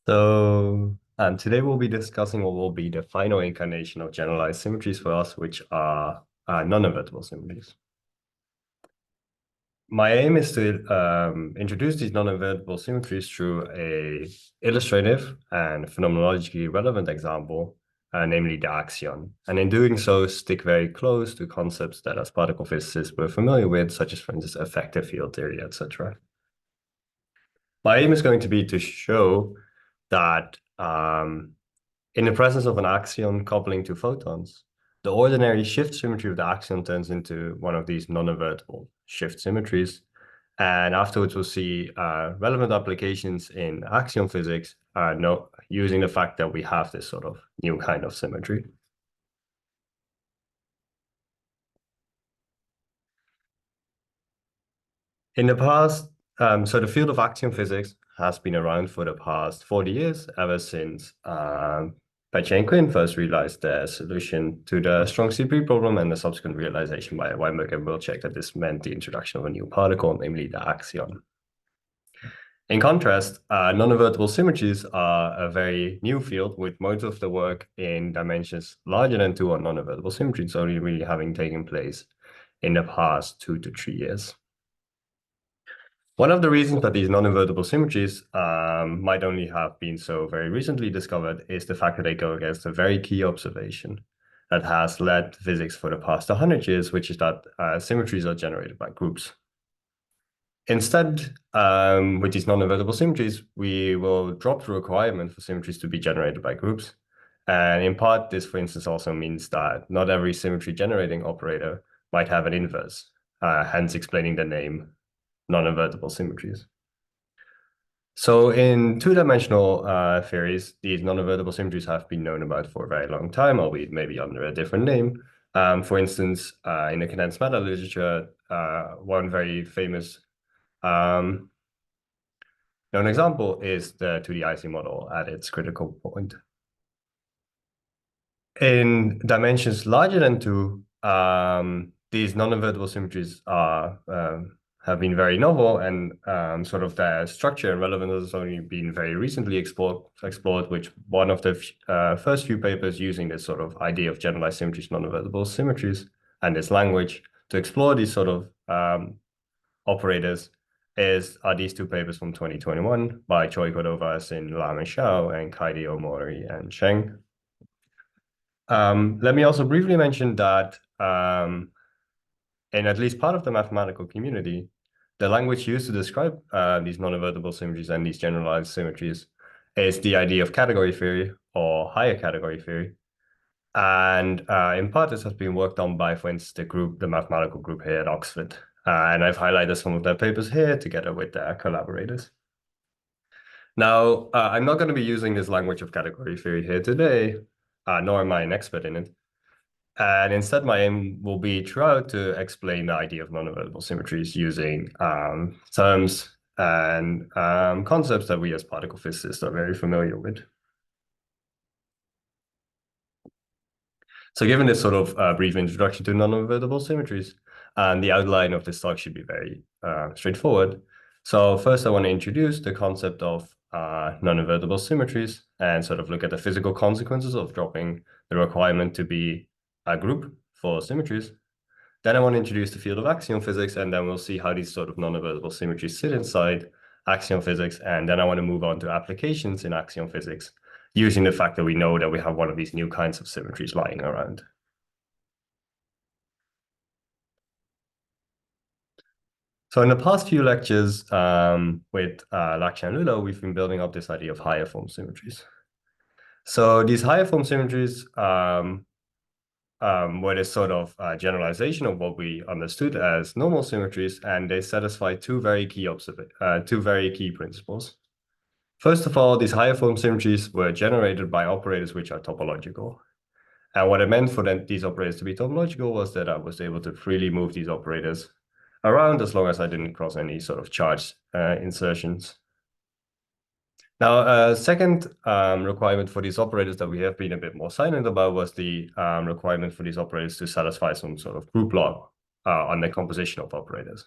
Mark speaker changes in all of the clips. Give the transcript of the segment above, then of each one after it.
Speaker 1: Today we'll be discussing what will be the final incarnation of generalized symmetries for us, which are non-invertible symmetries. My aim is to introduce these non-invertible symmetries through a illustrative and phenomenologically relevant example, namely the axion. And in doing so, stick very close to concepts that as particle physicists we're familiar with, such as, for instance, effective field theory, etc. My aim is going to be to show that in the presence of an axion coupling two photons, the ordinary shift symmetry of the axion turns into one of these non-invertible shift symmetries. And afterwards, we'll see relevant applications in axion physics using the fact that we have this sort of new kind of symmetry. In the past, so the field of axion physics has been around for the past 40 years, ever since Platschorre and Quinn first realized their solution to the strong CP problem and the subsequent realization by Weinberg and Wilczek that this meant the introduction of a new particle, namely the axion. In contrast, non-invertible symmetries are a very new field with most of the work in dimensions larger than 2 on non-invertible symmetries only really having taken place in the past 2 to 3 years. One of the reasons that these non-invertible symmetries might only have been so very recently discovered is the fact that they go against a very key observation that has led physics for the past 100 years, which is that symmetries are generated by groups. Instead, with these non-invertible symmetries, we will drop the requirement for symmetries to be generated by groups. And in part, this, for instance, also means that not every symmetry generating operator might have an inverse, hence explaining the name non-invertible symmetries. So in two-dimensional theories, these non-invertible symmetries have been known about for a very long time, albeit maybe under a different name. For instance, in the condensed matter literature, one very famous known example is the 2D Ising model at its critical point. In dimensions larger than 2, these non-invertible symmetries are have been very novel, and sort of their structure and relevance has only been very recently explored, which one of the first few papers using this sort of idea of generalized symmetries, non-invertible symmetries, and this language to explore these sort of operators are these two papers from 2021 by Choi Cordova-Sin, Lam and Xiao, and Kaidi Omori and Cheng. Let me also briefly mention that in at least part of the mathematical community, the language used to describe these non-invertible symmetries and these generalized symmetries is the idea of category theory or higher category theory. And in part, this has been worked on by, for instance, the mathematical group here at Oxford. And I've highlighted some of their papers here together with their collaborators. Now, I'm not going to be using this language of category theory here today, nor am I an expert in it. And instead, my aim will be throughout to explain the idea of non-invertible symmetries using terms and concepts that we as particle physicists are very familiar with. So given this sort of brief introduction to non-invertible symmetries, the outline of this talk should be very straightforward. So first, I want to introduce the concept of non-invertible symmetries and sort of look at the physical consequences of dropping the requirement to be a group for symmetries. Then I want to introduce the field of axion physics, and then we'll see how these sort of non-invertible symmetries sit inside axion physics. And then I want to move on to applications in axion physics, using the fact that we know that we have one of these new kinds of symmetries lying around. So in the past few lectures with Lakshya and Lula, we've been building up this idea of higher form symmetries. So these higher form symmetries were this sort of generalization of what we understood as normal symmetries, and they satisfy two very key principles. First of all, these higher form symmetries were generated by operators which are topological. And what it meant for these operators to be topological was that I was able to freely move these operators around as long as I didn't cross any sort of charge insertions. Now, second requirement for these operators that we have been a bit more silent about was the requirement for these operators to satisfy some sort of group law on the composition of operators.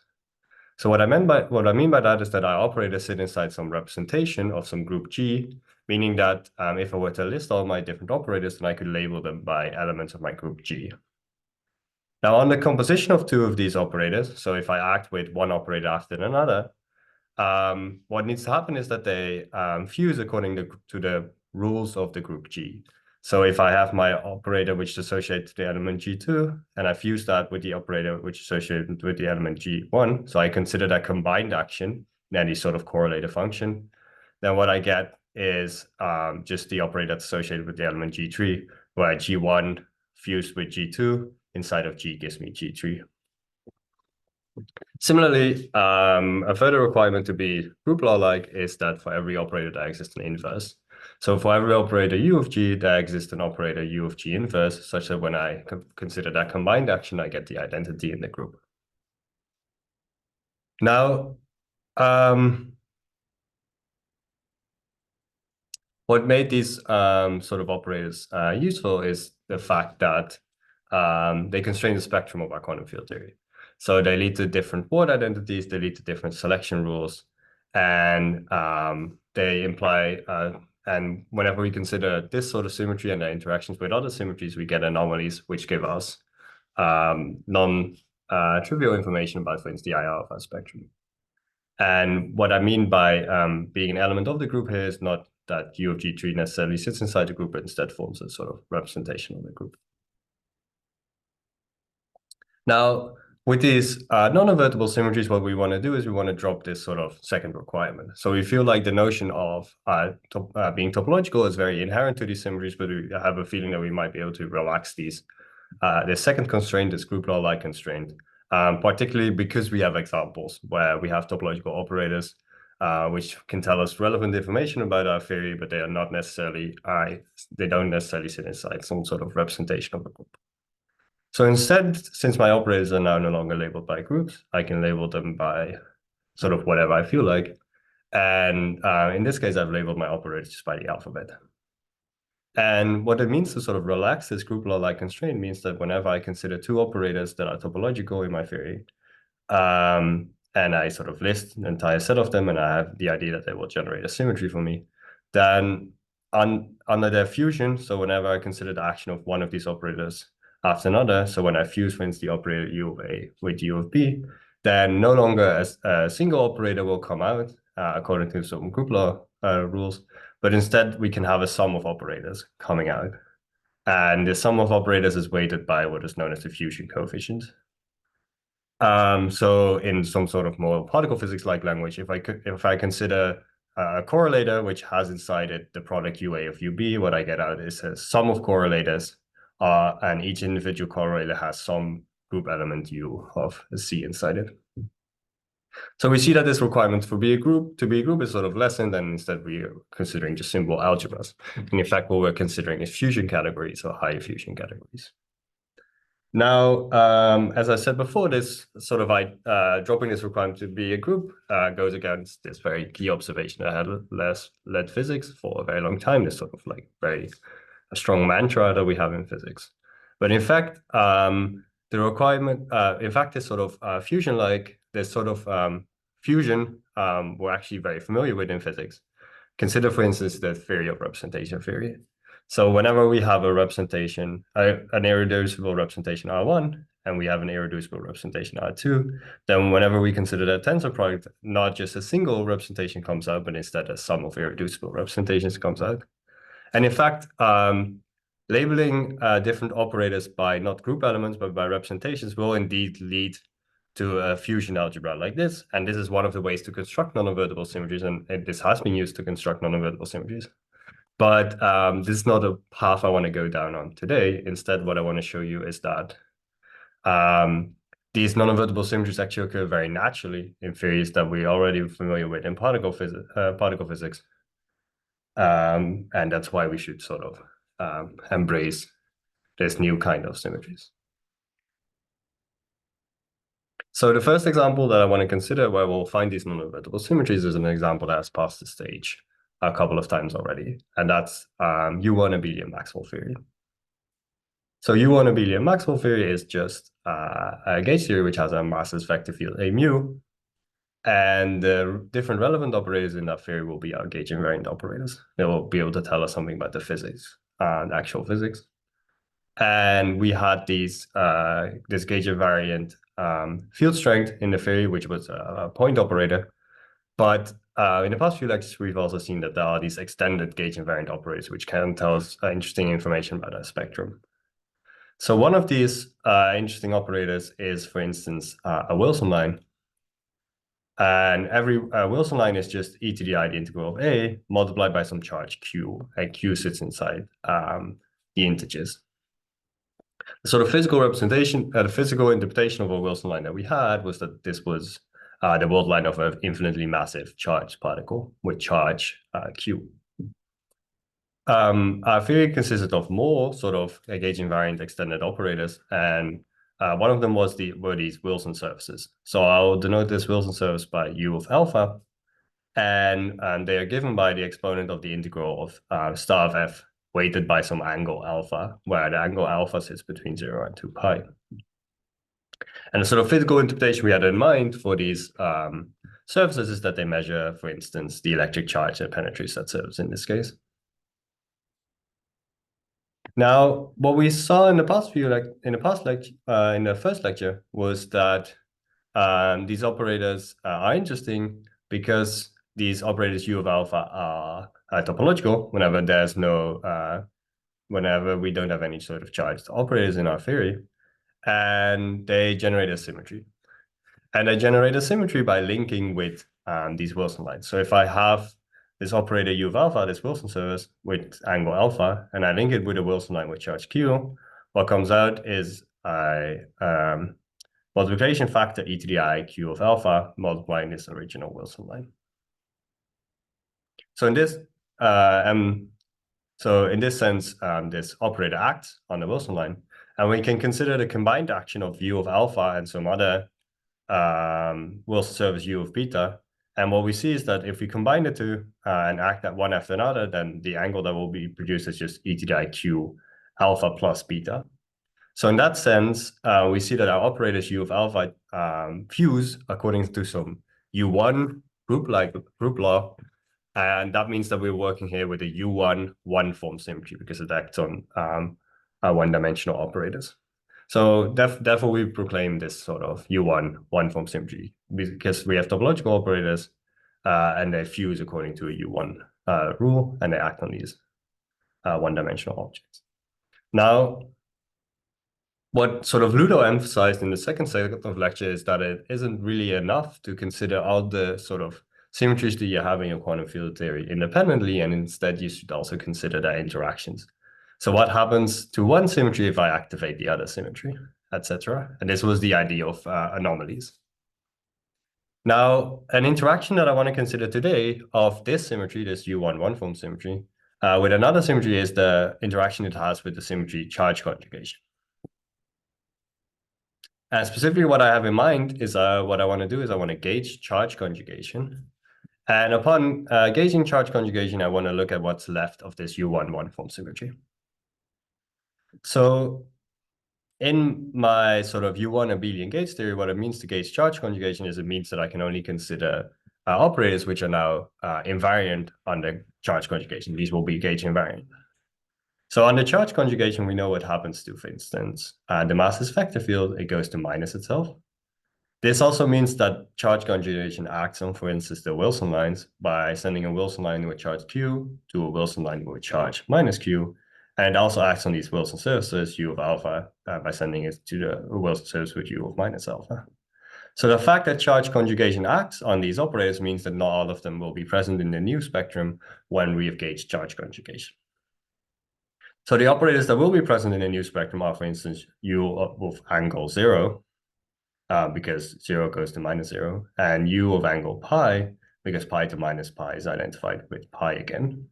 Speaker 1: So what I mean by that is that our operators sit inside some representation of some group G, meaning that if I were to list all my different operators, then I could label them by elements of my group G. Now, on the composition of two of these operators, so if I act with one operator after another, what needs to happen is that they fuse according to the rules of the group G. So if I have my operator which is associated to the element G2, and I fuse that with the operator which is associated with the element G1, so I consider that combined action in any sort of correlated function, then what I get is just the operator that's associated with the element G3, where G1 fused with G2 inside of G gives me G3. Similarly, a further requirement to be group law-like is that for every operator there exists an inverse. So for every operator U of G, there exists an operator U of G inverse, such that when I consider that combined action, I get the identity in the group. Now, what made these sort of operators useful is the fact that they constrain the spectrum of our quantum field theory. So they lead to different word identities, they lead to different selection rules, and they imply, and whenever we consider this sort of symmetry and their interactions with other symmetries, we get anomalies which give us non-trivial information about, for instance, the IR of our spectrum. And what I mean by being an element of the group here is not that U of G3 necessarily sits inside the group, but instead forms a sort of representation of the group. Now, with these non-invertible symmetries, what we want to do is we want to drop this sort of second requirement. So we feel like the notion of being topological is very inherent to these symmetries, but we have a feeling that we might be able to relax these. The second constraint is group law-like constraint, particularly because we have examples where we have topological operators which can tell us relevant information about our theory, but they are not necessarily, they don't necessarily sit inside some sort of representation of a group. So instead, since my operators are now no longer labeled by groups, I can label them by sort of whatever I feel like. And in this case, I've labeled my operators just by the alphabet. And what it means to sort of relax this group law-like constraint means that whenever I consider two operators that are topological in my theory, and I sort of list an entire set of them, and I have the idea that they will generate a symmetry for me, then under their fusion, so whenever I consider the action of one of these operators after another, so when I fuse, for instance, the operator U of A with U of B, then no longer a single operator will come out according to some group law rules, but instead we can have a sum of operators coming out. And the sum of operators is weighted by what is known as the fusion coefficient. So in some sort of more particle physics-like language, if I consider a correlator which has inside it the product UA of UB, what I get out is a sum of correlators, and each individual correlator has some group element U of C inside it. So we see that this requirement to be a group is sort of lessened, and instead we are considering just simple algebras. And in fact, what we're considering is fusion categories or high fusion categories. Now, as I said before, this sort of dropping this requirement to be a group goes against this very key observation that had led physics for a very long time. This sort of like a strong mantra that we have in physics. But in fact, the requirement, in fact, this sort of fusion-like, this sort of fusion we're actually very familiar with in physics. Consider, for instance, the theory of representation theory. So whenever we have a representation, an irreducible representation R1, and we have an irreducible representation R2, then whenever we consider that tensor product, not just a single representation comes out, but instead a sum of irreducible representations comes out. And in fact, labeling different operators by not group elements, but by representations will indeed lead to a fusion algebra like this. And this is one of the ways to construct non-invertible symmetries, and this has been used to construct non-invertible symmetries. But this is not a path I want to go down on today. Instead, what I want to show you is that these non-invertible symmetries actually occur very naturally in theories that we're already familiar with in particle physics. And that's why we should sort of embrace this new kind of symmetries. So the first example that I want to consider where we'll find these non-invertible symmetries is an example that has passed the stage a couple of times already, and that's U1 abelian Maxwell theory. So U1 abelian Maxwell theory is just a gauge theory which has a massless vector field A mu, And the different relevant operators in that theory will be our gauge invariant operators. They will be able to tell us something about the physics and actual physics. And we had this gauge invariant field strength in the theory, which was a point operator. But in the past few lectures, we've also seen that there are these extended gauge invariant operators, which can tell us interesting information about our spectrum. So one of these interesting operators is, for instance, a Wilson line. And every Wilson line is just e to the I, the integral of a, multiplied by some charge q, and q sits inside the integers. The sort of physical representation, the physical interpretation of a Wilson line that we had was that this was the world line of an infinitely massive charged particle with charge q. Our theory consisted of more sort of gauge invariant extended operators, and one of them were these Wilson surfaces. So I'll denote this Wilson surface by u of alpha, and they are given by the exponent of the integral of star of f weighted by some angle alpha, where the angle alpha sits between 0 and 2 pi. And the sort of physical interpretation we had in mind for these surfaces is that they measure, for instance, the electric charge that penetrates that surface in this case. Now, what we saw in the past in the first lecture was that these operators are interesting because these operators u of alpha are topological whenever we don't have any sort of charged operators in our theory, and they generate a symmetry. And they generate a symmetry by linking with these Wilson lines. So if I have this operator u of alpha, this Wilson surface with angle alpha, and I link it with a Wilson line with charge q, what comes out is a multiplication factor e to the I q of alpha multiplying this original Wilson line. So in this sense, this operator acts on the Wilson line, and we can consider the combined action of u of alpha and some other Wilson surface u of beta. And what we see is that if we combine the two and act at one after another, then the angle that will be produced is just e to the I q alpha plus beta. So in that sense, we see that our operators u of alpha fuse according to some U1 group law. And that means that we're working here with a U1 one-form symmetry because it acts on one-dimensional operators. So therefore, we proclaim this sort of U1 one-form symmetry because we have topological operators and they fuse according to a U1 rule, and they act on these one-dimensional objects. Now, what sort of Ludo emphasized in the second segment of lecture is that it isn't really enough to consider all the sort of symmetries that you have in your quantum field theory independently, and instead you should also consider their interactions. So what happens to one symmetry if I activate the other symmetry, etc. And this was the idea of anomalies. Now, an interaction that I want to consider today of this symmetry, this U1 one-form symmetry, with another symmetry is the interaction it has with the symmetry charge conjugation. And specifically what I have in mind is what I want to do is I want to gauge charge conjugation. And upon gauging charge conjugation, I want to look at what's left of this U1 one-form symmetry. So in my sort of U1 abelian gauge theory, what it means to gauge charge conjugation is it means that I can only consider operators which are now invariant under charge conjugation. These will be gauge invariant. So under charge conjugation, we know what happens to, for instance, the massless vector field, it goes to minus itself. This also means that charge conjugation acts on, for instance, the Wilson lines by sending a Wilson line with charge q to a Wilson line with charge minus q. And it also acts on these Wilson surfaces, u of alpha, by sending it to the Wilson surface with u of minus alpha. So the fact that charge conjugation acts on these operators means that not all of them will be present in the new spectrum when we have gauged charge conjugation. So the operators that will be present in the new spectrum are, for instance, u of angle 0, because 0 goes to minus 0, and u of angle pi, because pi to minus pi is identified with pi again.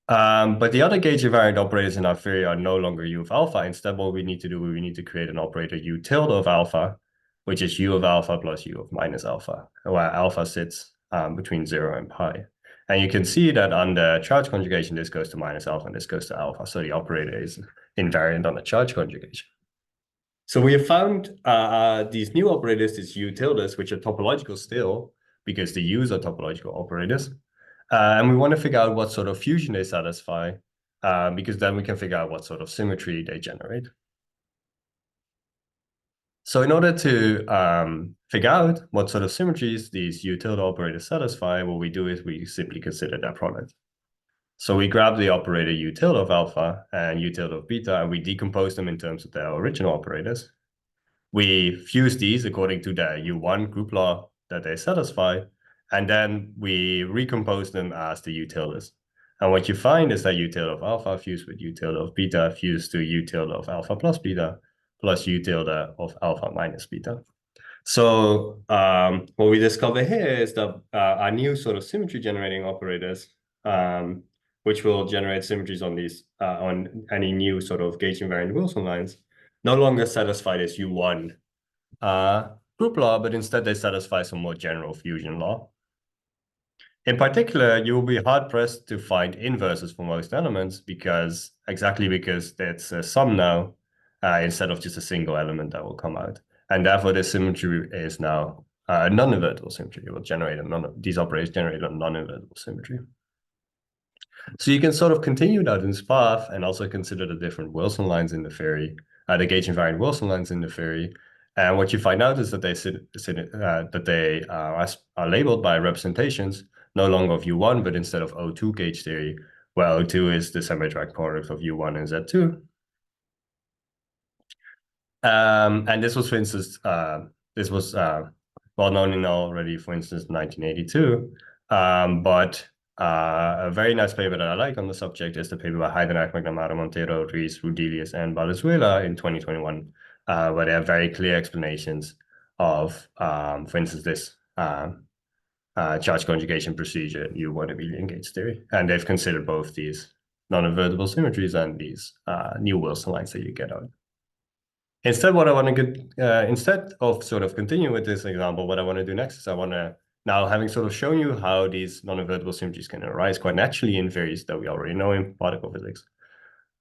Speaker 1: But the other gauge invariant operators in our theory are no longer u of alpha. Instead, what we need to do, we need to create an operator u tilde of alpha, which is u of alpha plus u of minus alpha, where alpha sits between 0 and pi. And you can see that under charge conjugation, this goes to minus alpha and this goes to alpha. So the operator is invariant on the charge conjugation. So we have found these new operators, these U tildes, which are topological still, because the U's are topological operators. And we want to figure out what sort of fusion they satisfy, because then we can figure out what sort of symmetry they generate. So in order to figure out what sort of symmetries these U tilde operators satisfy, what we do is we simply consider their product. So we grab the operator U tilde of alpha and U tilde of beta, and we decompose them in terms of their original operators. We fuse these according to the U1 group law that they satisfy, and then we recompose them as the U tildes. And what you find is that U tilde of alpha fused with U tilde of beta fused to U tilde of alpha plus beta plus U tilde of alpha minus beta. So what we discover here is that our new sort of symmetry generating operators, which will generate symmetries on these on any new sort of gauge invariant Wilson lines, no longer satisfy this U1 group law, but instead they satisfy some more general fusion law. In particular, you will be hard-pressed to find inverses for most elements because it's a sum now instead of just a single element that will come out. And therefore, this symmetry is now a non-invertible symmetry. It will generate these operators generate a non-invertible symmetry. So you can sort of continue down this path and also consider the different Wilson lines in the theory, the gauge invariant Wilson lines in the theory. And what you find out is that they are labeled by representations no longer of U1, but instead of O2 gauge theory, where O2 is the semi-direct product of U1 and Z2. And this was, for instance, well known already, for instance, 1982. But a very nice paper that I like on the subject is the paper by Heidenreich, McNamara, Montero, Rees, Rudelius, and Valenzuela in 2021, where they have very clear explanations of, for instance, this charge conjugation procedure U1 abelian gauge theory. And they've considered both these non-invertible symmetries and these new Wilson lines that you get out. Instead, what I want to get, instead of sort of continuing with this example, what I want to do next is I want to, now having sort of shown you how these non-invertible symmetries can arise quite naturally in theories that we already know in particle physics,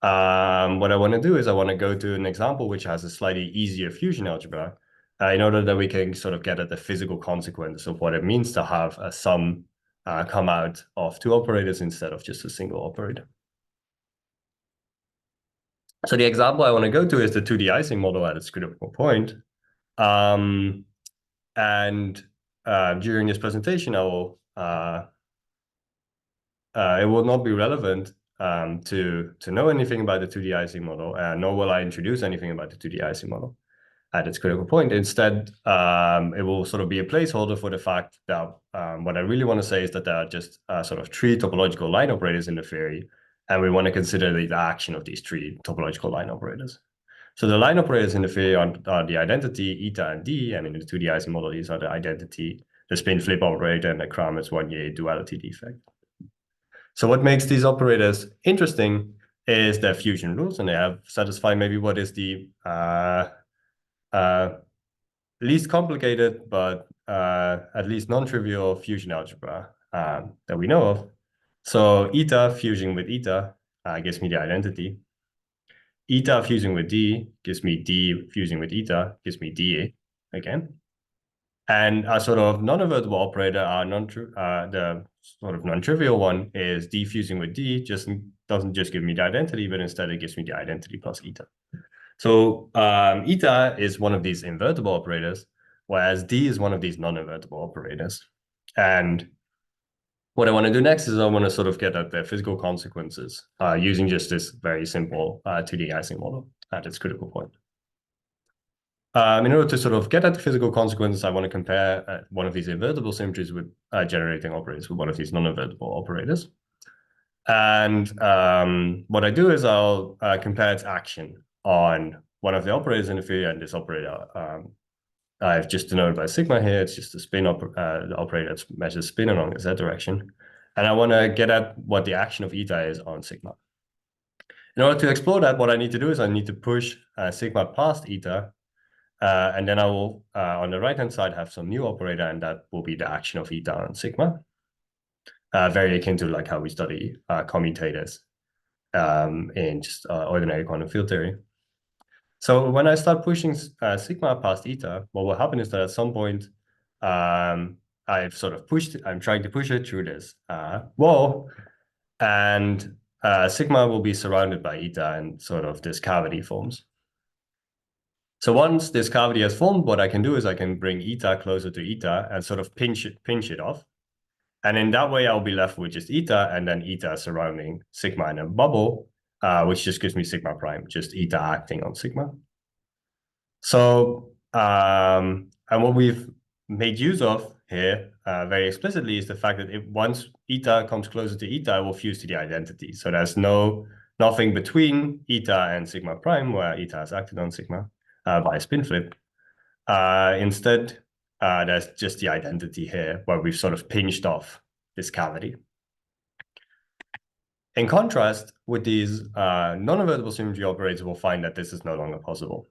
Speaker 1: what I want to do is I want to go to an example which has a slightly easier fusion algebra in order that we can sort of get at the physical consequence of what it means to have a sum come out of two operators instead of just a single operator. So the example I want to go to is the 2D Ising model at its critical point. And during this presentation, I will it will not be relevant to know anything about the 2D Ising model, nor will I introduce anything about the 2D Ising model at its critical point. Instead, it will sort of be a placeholder for the fact that what I really want to say is that there are just sort of three topological line operators in the theory, and we want to consider the action of these three topological line operators. So the line operators in the theory are the identity eta and d, and in the 2D Ising model, these are the identity, the spin flip operator, and the Kramers-Wanier duality defect. So what makes these operators interesting is their fusion rules, and they have satisfied maybe what is the least complicated, but at least non-trivial fusion algebra that we know of. So eta fusing with eta gives me the identity. Eta fusing with d gives me d fusing with eta, gives me dA again. And a sort of non-invertible operator, the sort of non-trivial one is d fusing with d, doesn't just give me the identity, but instead it gives me the identity plus eta. So eta is one of these invertible operators, whereas d is one of these non-invertible operators. And what I want to do next is I want to sort of get at the physical consequences using just this very simple 2D Ising model at its critical point. In order to sort of get at the physical consequences, I want to compare one of these invertible symmetries with generating operators with one of these non-invertible operators. And what I do is I'll compare its action on one of the operators in the theory, and this operator I've just denoted by sigma here. It's just a spin the operator that measures spin along the z direction. And I want to get at what the action of eta is on sigma. In order to explore that, what I need to do is I need to push sigma past eta. And then I will, on the right-hand side, have some new operator, and that will be the action of eta on sigma. Very akin to like how we study commutators in just ordinary quantum field theory. So when I start pushing sigma past eta, what will happen is that at some point, I've sort of I'm trying to push it through this wall, and sigma will be surrounded by eta, and sort of this cavity forms. So once this cavity has formed, what I can do is I can bring eta closer to eta and sort of pinch it off. And in that way, I'll be left with just eta, and then eta surrounding sigma in a bubble, which just gives me sigma prime, just eta acting on sigma. So, and what we've made use of here very explicitly is the fact that once eta comes closer to eta, it will fuse to the identity. So there's nothing between eta and sigma prime where eta has acted on sigma by a spin flip. Instead, there's just the identity here where we've sort of pinched off this cavity. In contrast, with these non-invertible symmetry operators, we'll find that this is no longer possible.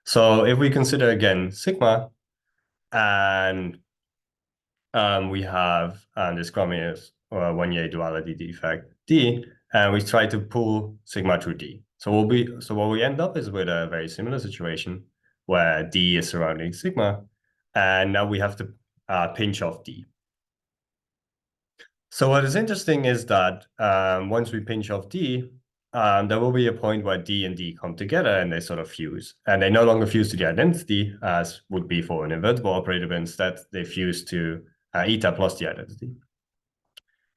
Speaker 1: So if we consider again sigma, and we have this Gromy's one-year duality defect D, and we try to pull sigma through D. So what we end up is with a very similar situation where D is surrounding sigma, and now we have to pinch off D. So what is interesting is that once we pinch off D, there will be a point where D and D come together and they sort of fuse. And they no longer fuse to the identity, as would be for an invertible operator, but instead they fuse to eta plus the identity.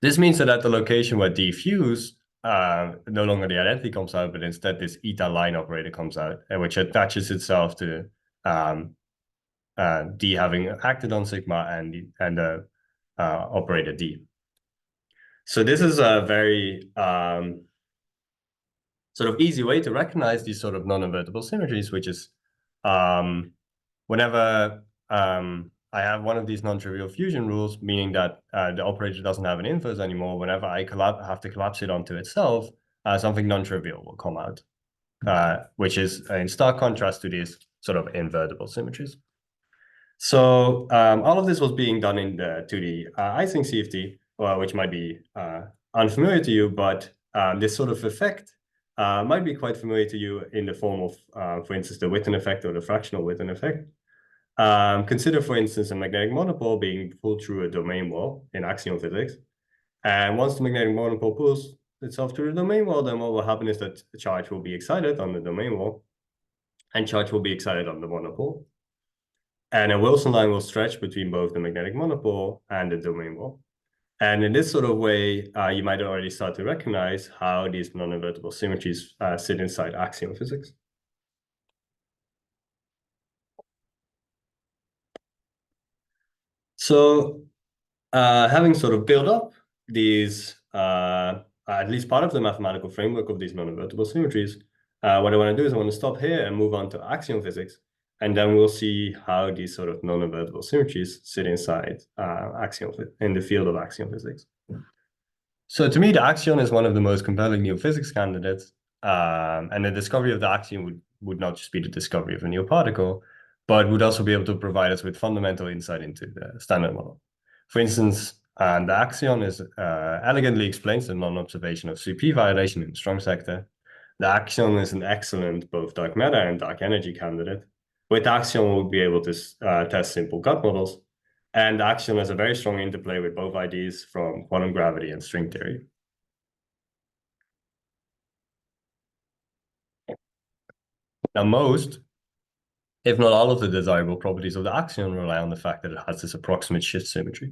Speaker 1: This means that at the location where D fuse, no longer the identity comes out, but instead this eta line operator comes out, which attaches itself to D having acted on sigma and the operator D. So this is a very sort of easy way to recognize these sort of non-invertible symmetries, which is whenever I have one of these non-trivial fusion rules, meaning that the operator doesn't have an inverse anymore, whenever I have to collapse it onto itself, something non-trivial will come out, which is in stark contrast to these sort of invertible symmetries. So all of this was being done in the 2D Ising CFT, which might be unfamiliar to you, but this sort of effect might be quite familiar to you in the form of, for instance, the Witten effect or the fractional Witten effect. Consider, for instance, a magnetic monopole being pulled through a domain wall in axion physics. And once the magnetic monopole pulls itself through the domain wall, then what will happen is that the charge will be excited on the domain wall, and charge will be excited on the monopole. And a Wilson line will stretch between both the magnetic monopole and the domain wall. And in this sort of way, you might already start to recognize how these non-invertible symmetries sit inside axion physics. So having sort of built up these, at least part of the mathematical framework of these non-invertible symmetries, what I want to do is I want to stop here and move on to axion physics. And then we'll see how these sort of non-invertible symmetries sit inside in the field of axion physics. So to me, the axion is one of the most compelling new physics candidates. And the discovery of the axion would not just be the discovery of a new particle, but would also be able to provide us with fundamental insight into the standard model. For instance, the axion elegantly explains the non-observation of CP violation in the strong sector. The axion is an excellent both dark matter and dark energy candidate. With axion, we'll be able to test simple gut models. And axion has a very strong interplay with both ideas from quantum gravity and string theory. Now, most, if not all of the desirable properties of the axion rely on the fact that it has this approximate shift symmetry,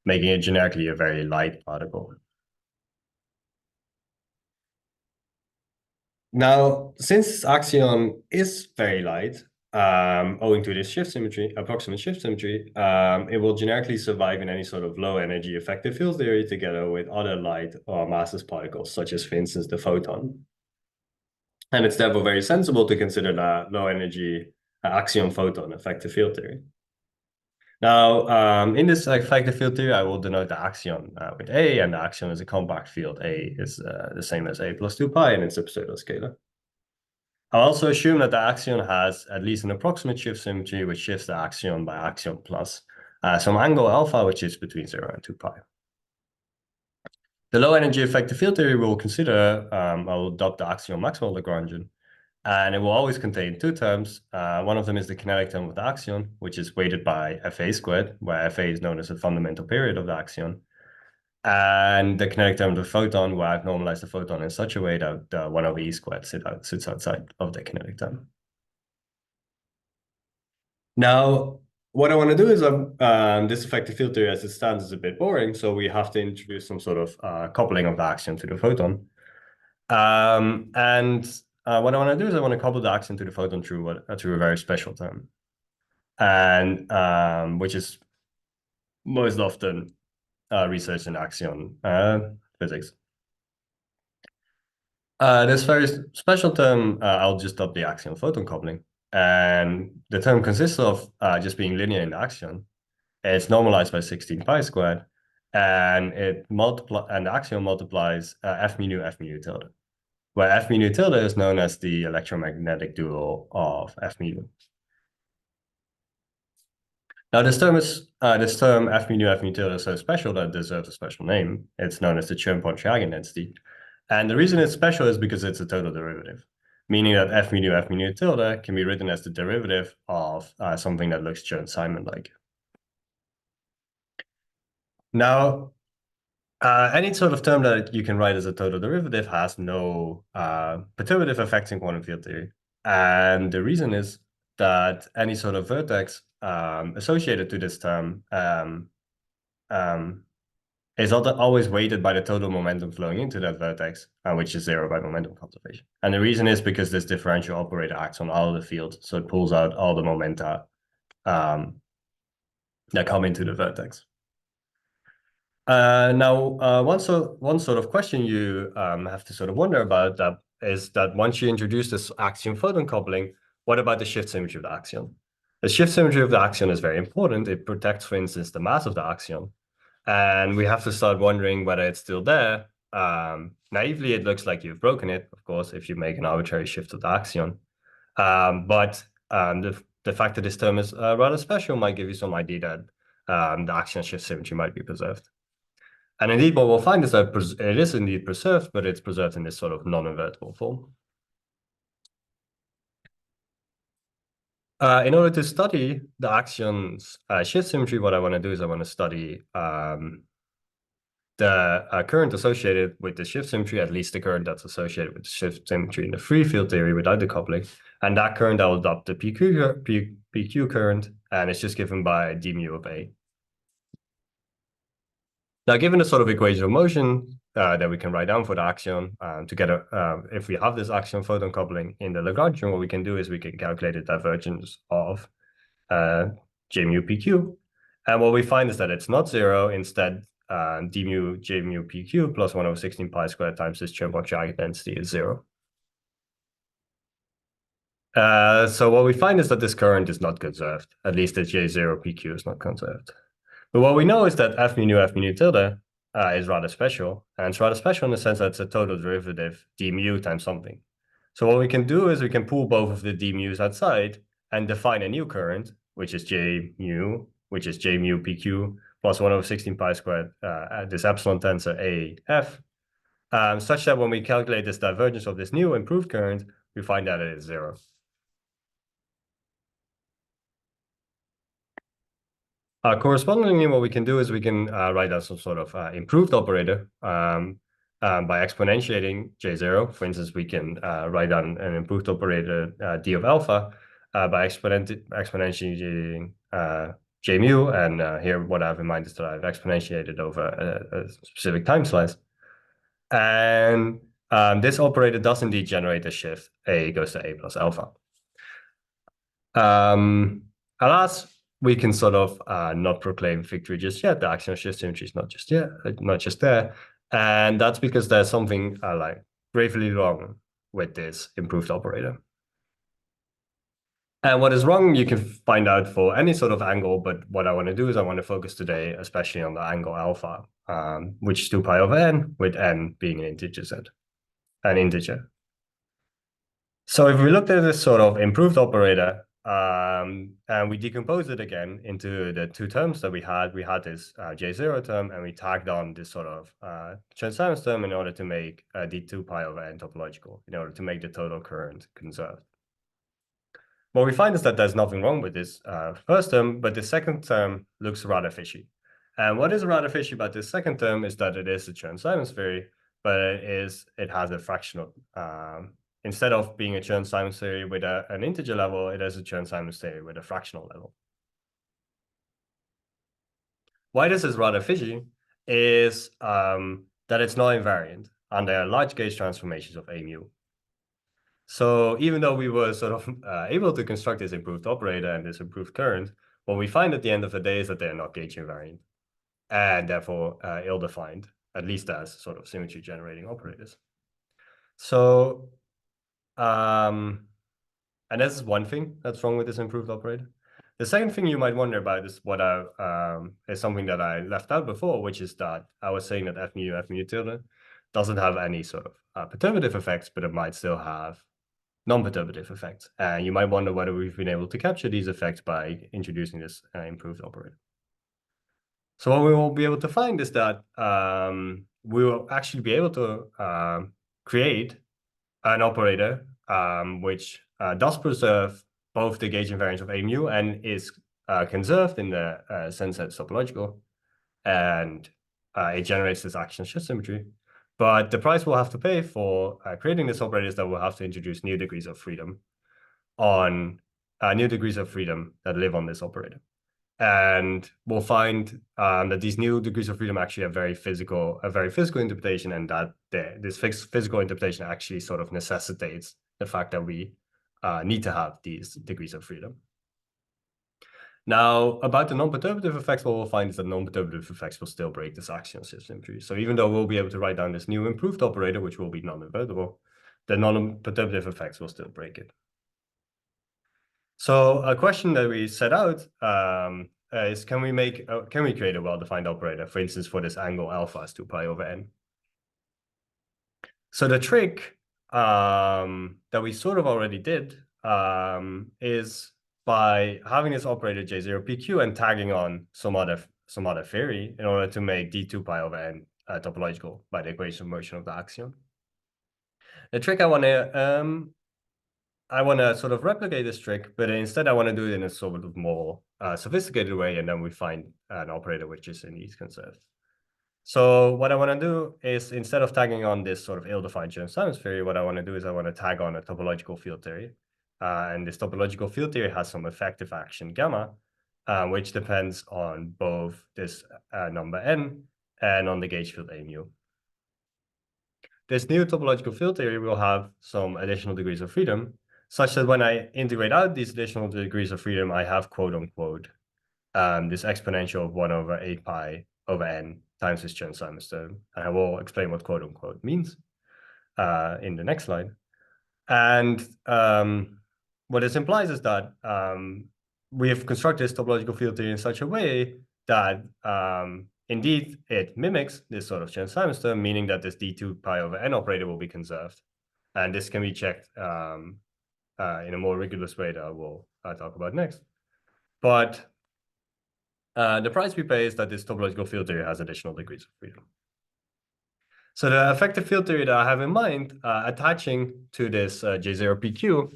Speaker 1: making it generically a very light particle. Now, since axion is very light, owing to this shift symmetry, approximate shift symmetry, it will generically survive in any sort of low energy effective field theory together with other light or massless particles, such as, for instance, the photon. And it's therefore very sensible to consider the low energy axion photon effective field theory. Now, in this effective field theory, I will denote the axion with A, and the axion is a compact field. A is the same as A plus 2 pi, and it's a pseudoscalar. I'll also assume that the axion has at least an approximate shift symmetry, which shifts the axion by axion plus some angle alpha, which is between 0 and 2 pi. The low energy effective field theory we'll consider, I will adopt the axion Maxwell Lagrangian, And it will always contain two terms. One of them is the kinetic term of the axion, which is weighted by FA squared, where FA is known as the fundamental period of the axion. And the kinetic term of the photon, where I've normalized the photon in such a way that 1 over E squared sits outside of the kinetic term. Now, what I want to do is this effective field theory as it stands is a bit boring, so we have to introduce some sort of coupling of the axion to the photon. And what I want to do is I want to couple the axion to the photon through a very special term, and which is most often researched in axion physics. This very special term, I'll just dub the axion photon coupling, and the term consists of just being linear in the axion. It's normalized by 16 pi squared, and the axion multiplies f mu nu tilde, where f mu nu tilde is known as the electromagnetic dual of f mu. Now this term f mu nu tilde is so special that it deserves a special name. It's known as the Chern-Ponty eigenidentity. And the reason it's special is because it's a total derivative, meaning that f mu nu tilde can be written as the derivative of something that looks Chern-Simon-like. Now, any sort of term that you can write as a total derivative has no perturbative effects in quantum field theory. And the reason is that any sort of vertex associated to this term is always weighted by the total momentum flowing into that vertex, which is zero by momentum conservation. And the reason is because this differential operator acts on all of the field, so it pulls out all the momenta that come into the vertex. Now, one sort of question you have to sort of wonder about that is that once you introduce this axion photon coupling, what about the shift symmetry of the axion? The shift symmetry of the axion is very important. It protects, for instance, the mass of the axion. And we have to start wondering whether it's still there. Naively, it looks like you've broken it, of course, if you make an arbitrary shift of the axion. But the fact that this term is rather special might give you some idea that the axion shift symmetry might be preserved. And indeed, what we'll find is that it is indeed preserved, but it's preserved in this sort of non-invertible form. In order to study the axion's shift symmetry, what I want to do is I want to study the current associated with the shift symmetry, at least the current that's associated with the shift symmetry in the free field theory without the coupling. And that current I will adopt the PQ current, and it's just given by d mu of A. Now, given the sort of equation of motion that we can write down for the axion, if we have this axion photon coupling in the Lagrangian, what we can do is we can calculate the divergence of J mu PQ. And what we find is that it's not zero. Instead, d mu J mu PQ plus 1 over 16 pi squared times this Chern-Ponty eigendensity is zero. So what we find is that this current is not conserved. At least the J0 PQ is not conserved. But what we know is that f mu nu tilde is rather special. And it's rather special in the sense that it's a total derivative d mu times something. So what we can do is we can pull both of the d mu's outside and define a new current, which is J mu PQ plus 1 over 16 pi squared, this epsilon tensor AF, such that when we calculate this divergence of this new improved current, we find that it is zero. Correspondingly, what we can do is we can write out some sort of improved operator by exponentiating J0. For instance, we can write down an improved operator d of alpha by exponentiating J mu. And here what I have in mind is that I've exponentiated over a specific time slice. And this operator does indeed generate a shift. A goes to A plus alpha. Alas, we can sort of not proclaim victory just yet. The axial shift symmetry is not just there. And that's because there's something like gravely wrong with this improved operator. And what is wrong, you can find out for any sort of angle, but what I want to do is I want to focus today especially on the angle alpha, which is 2 pi over n, with n being an integer. So if we looked at this sort of improved operator, and we decompose it again into the two terms that we had. We had this J0 term, and we tagged on this sort of Chern-Simons term in order to make d2 pi over n topological, in order to make the total current conserved. What we find is that there's nothing wrong with this first term, but the second term looks rather fishy. And what is rather fishy about this second term is that it is a Chern-Simons theory, but it has a fractional. Instead of being a Chern-Simons theory with an integer level, it is a Chern-Simons theory with a fractional level. Why this is rather fishy is that it's non-invariant under large gauge transformations of A mu. So even though we were sort of able to construct this improved operator and this improved current, what we find at the end of the day is that they're not gauge invariant and therefore ill-defined, at least as sort of symmetry generating operators. So, and this is one thing that's wrong with this improved operator. The second thing you might wonder about is what is something that I left out before, which is that I was saying that f mu tilde doesn't have any sort of perturbative effects, but it might still have non-perturbative effects. And you might wonder whether we've been able to capture these effects by introducing this improved operator. So what we will be able to find is that we will actually be able to create an operator which does preserve both the gauge invariance of A mu and is conserved in the sense that it's topological, and it generates this action shift symmetry. But the price we'll have to pay for creating this operator is that we'll have to introduce new degrees of freedom that live on this operator. And we'll find that these new degrees of freedom actually have a very physical interpretation, and that this physical interpretation actually sort of necessitates the fact that we need to have these degrees of freedom. Now, about the non-perturbative effects, what we'll find is that non-perturbative effects will still break this axion shift symmetry. So even though we'll be able to write down this new improved operator, which will be non-invertible, the non-perturbative effects will still break it. So a question that we set out is, can we create a well-defined operator, for instance, for this angle alpha as 2 pi over n? So the trick that we sort of already did is by having this operator J0PQ and tagging on some other theory in order to make d2 pi over n topological by the equation of motion of the axion. The trick I want to sort of replicate this trick, but instead I want to do it in a sort of more sophisticated way, and then we find an operator which is indeed conserved. So what I want to do is, instead of tagging on this sort of ill-defined Chern-Simons theory, what I want to do is I want to tag on a topological field theory. And this topological field theory has some effective action gamma, which depends on both this number n and on the gauge field A mu. This new topological field theory will have some additional degrees of freedom, such that when I integrate out these additional degrees of freedom, I have quote-unquote this exponential of 1 over 8 pi over n times this Chern-Simons term. And I will explain what quote-unquote means in the next slide. And what this implies is that we have constructed this topological field theory in such a way that indeed it mimics this sort of Chern-Simons term, meaning that this d2 pi over n operator will be conserved. And this can be checked in a more rigorous way that I will talk about next. But the price we pay is that this topological field theory has additional degrees of freedom. So the effective field theory that I have in mind attaching to this J0PQ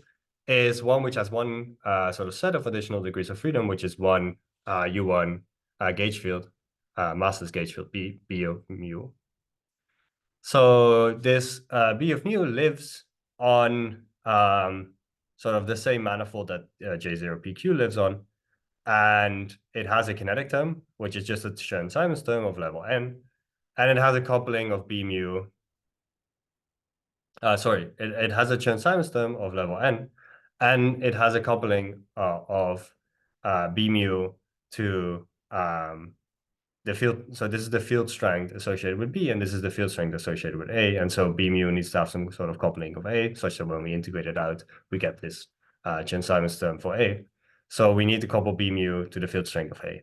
Speaker 1: is one which has one sort of set of additional degrees of freedom, which is one U1 gauge field, massless gauge field B of mu. So this B of mu lives on sort of the same manifold that J0PQ lives on. And it has a kinetic term, which is just a Chern-Simons term of level n. And it has a coupling of B mu. It has a Chern-Simons term of level n. And it has a coupling of B mu to the field. So this is the field strength associated with B, and this is the field strength associated with A. And so B mu needs to have some sort of coupling of A, such that when we integrate it out, we get this Chern-Simons term for A. So we need to couple B mu to the field strength of A.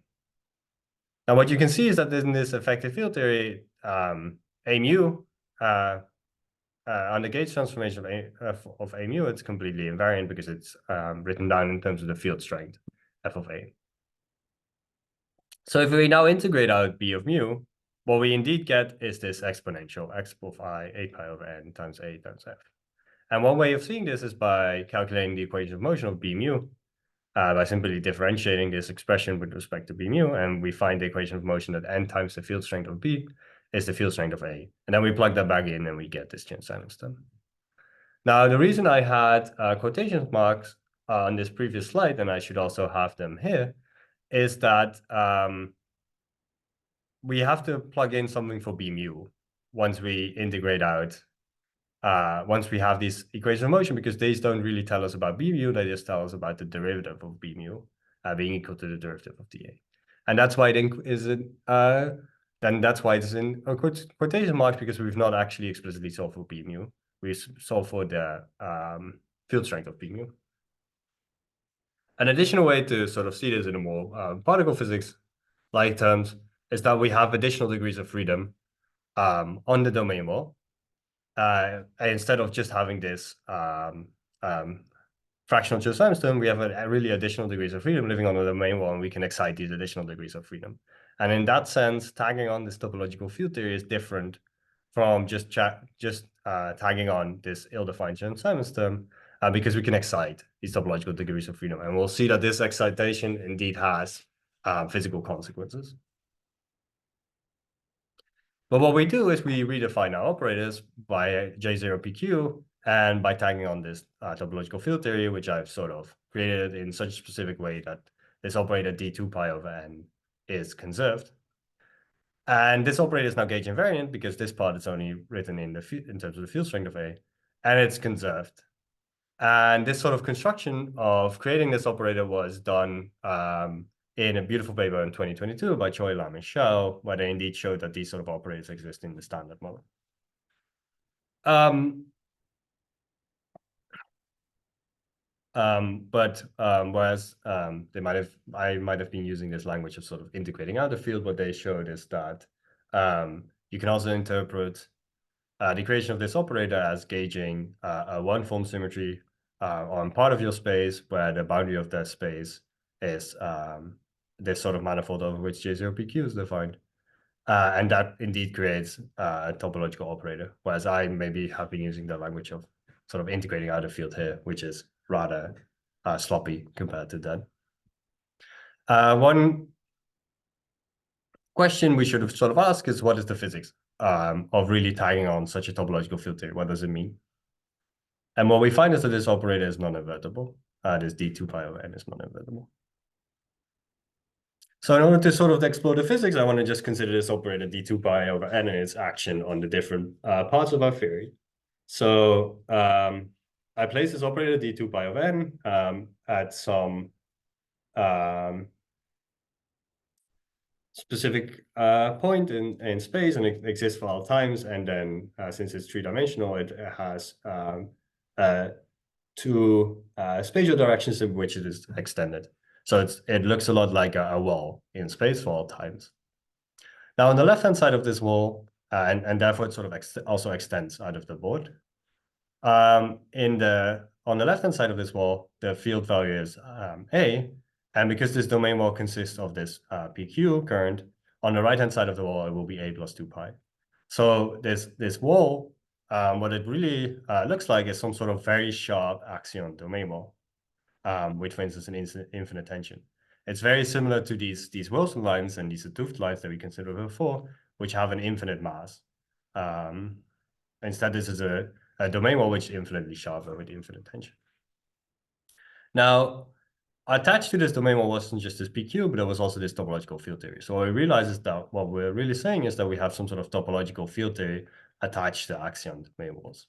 Speaker 1: Now, what you can see is that in this effective field theory, A mu on the gauge transformation of A mu, it's completely invariant because it's written down in terms of the field strength, f of A. So if we now integrate out B of mu, what we indeed get is this exponential x of I, a pi over n times A times F. And one way of seeing this is by calculating the equation of motion of B mu, by simply differentiating this expression with respect to B mu, and we find the equation of motion that n times the field strength of B is the field strength of A. And then we plug that back in and we get this Chern-Simons term. Now, the reason I had quotation marks on this previous slide, and I should also have them here, is that we have to plug in something for B mu once we integrate out, once we have these equations of motion, because these don't really tell us about B mu, they just tell us about the derivative of B mu being equal to the derivative of dA. And that's why it is then that's why it's in quotation marks, because we've not actually explicitly solved for B mu. We solve for the field strength of B mu. An additional way to sort of see this in a more particle physics-like terms is that we have additional degrees of freedom on the domain wall. Instead of just having this fractional Chern-Simons term, we have a really additional degrees of freedom living on the domain wall, and we can excite these additional degrees of freedom. And in that sense, tagging on this topological field theory is different from just tagging on this ill-defined Chern-Simons term, because we can excite these topological degrees of freedom. And we'll see that this excitation indeed has physical consequences. But what we do is we redefine our operators by J0PQ and by tagging on this topological field theory, which I've sort of created in such a specific way that this operator d2 pi over n is conserved. And this operator is now gauge invariant because this part is only written in terms of the field strength of A, and it's conserved. And this sort of construction of creating this operator was done in a beautiful paper in 2022 by Choi, Lam, and Shao, where they indeed showed that these sort of operators exist in the standard model. Whereas I might have been using this language of sort of integrating out the field, what they showed is that you can also interpret the creation of this operator as gauging a one-form symmetry on part of your space where the boundary of that space is this sort of manifold over which J0PQ is defined. And that indeed creates a topological operator, whereas I maybe have been using the language of sort of integrating out of field here, which is rather sloppy compared to that. One question we should have sort of asked is, what is the physics of really tagging on such a topological field theory? What does it mean? And what we find is that this operator is non-invertible. This d2 pi over n is non-invertible. So in order to sort of explore the physics, I want to just consider this operator d2 pi over n and its action on the different parts of our theory. So I place this operator d2 pi over n at some specific point in space, and it exists for all times. And then since it's three-dimensional, it has two spatial directions in which it is extended. So it looks a lot like a wall in space for all times. Now on the left-hand side of this wall, and therefore it sort of also extends out of the board. On the left-hand side of this wall, the field value is A, and because this domain wall consists of this PQ current, on the right-hand side of the wall, it will be A plus 2 pi. So this wall, what it really looks like is some sort of very sharp axion domain wall, which for instance an infinite tension. It's very similar to these Wilson lines and these 't Hooft lines that we considered before, which have an infinite mass. Instead, this is a domain wall which is infinitely sharper with infinite tension. Now, attached to this domain wall wasn't just this PQ, but there was also this topological field theory. So what we realize is that what we're really saying is that we have some sort of topological field theory attached to axion domain walls.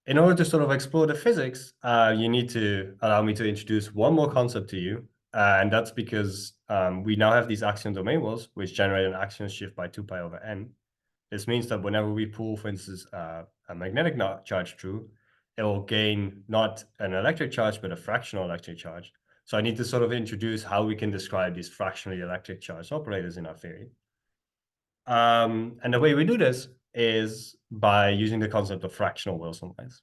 Speaker 1: In order to sort of explore the physics, you need to allow me to introduce one more concept to you. And that's because we now have these axion domain walls, which generate an axion shift by 2 pi over n. This means that whenever we pull, for instance, a magnetic charge through, it will gain not an electric charge, but a fractional electric charge. So I need to sort of introduce how we can describe these fractionally electric charge operators in our theory. And the way we do this is by using the concept of fractional Wilson lines.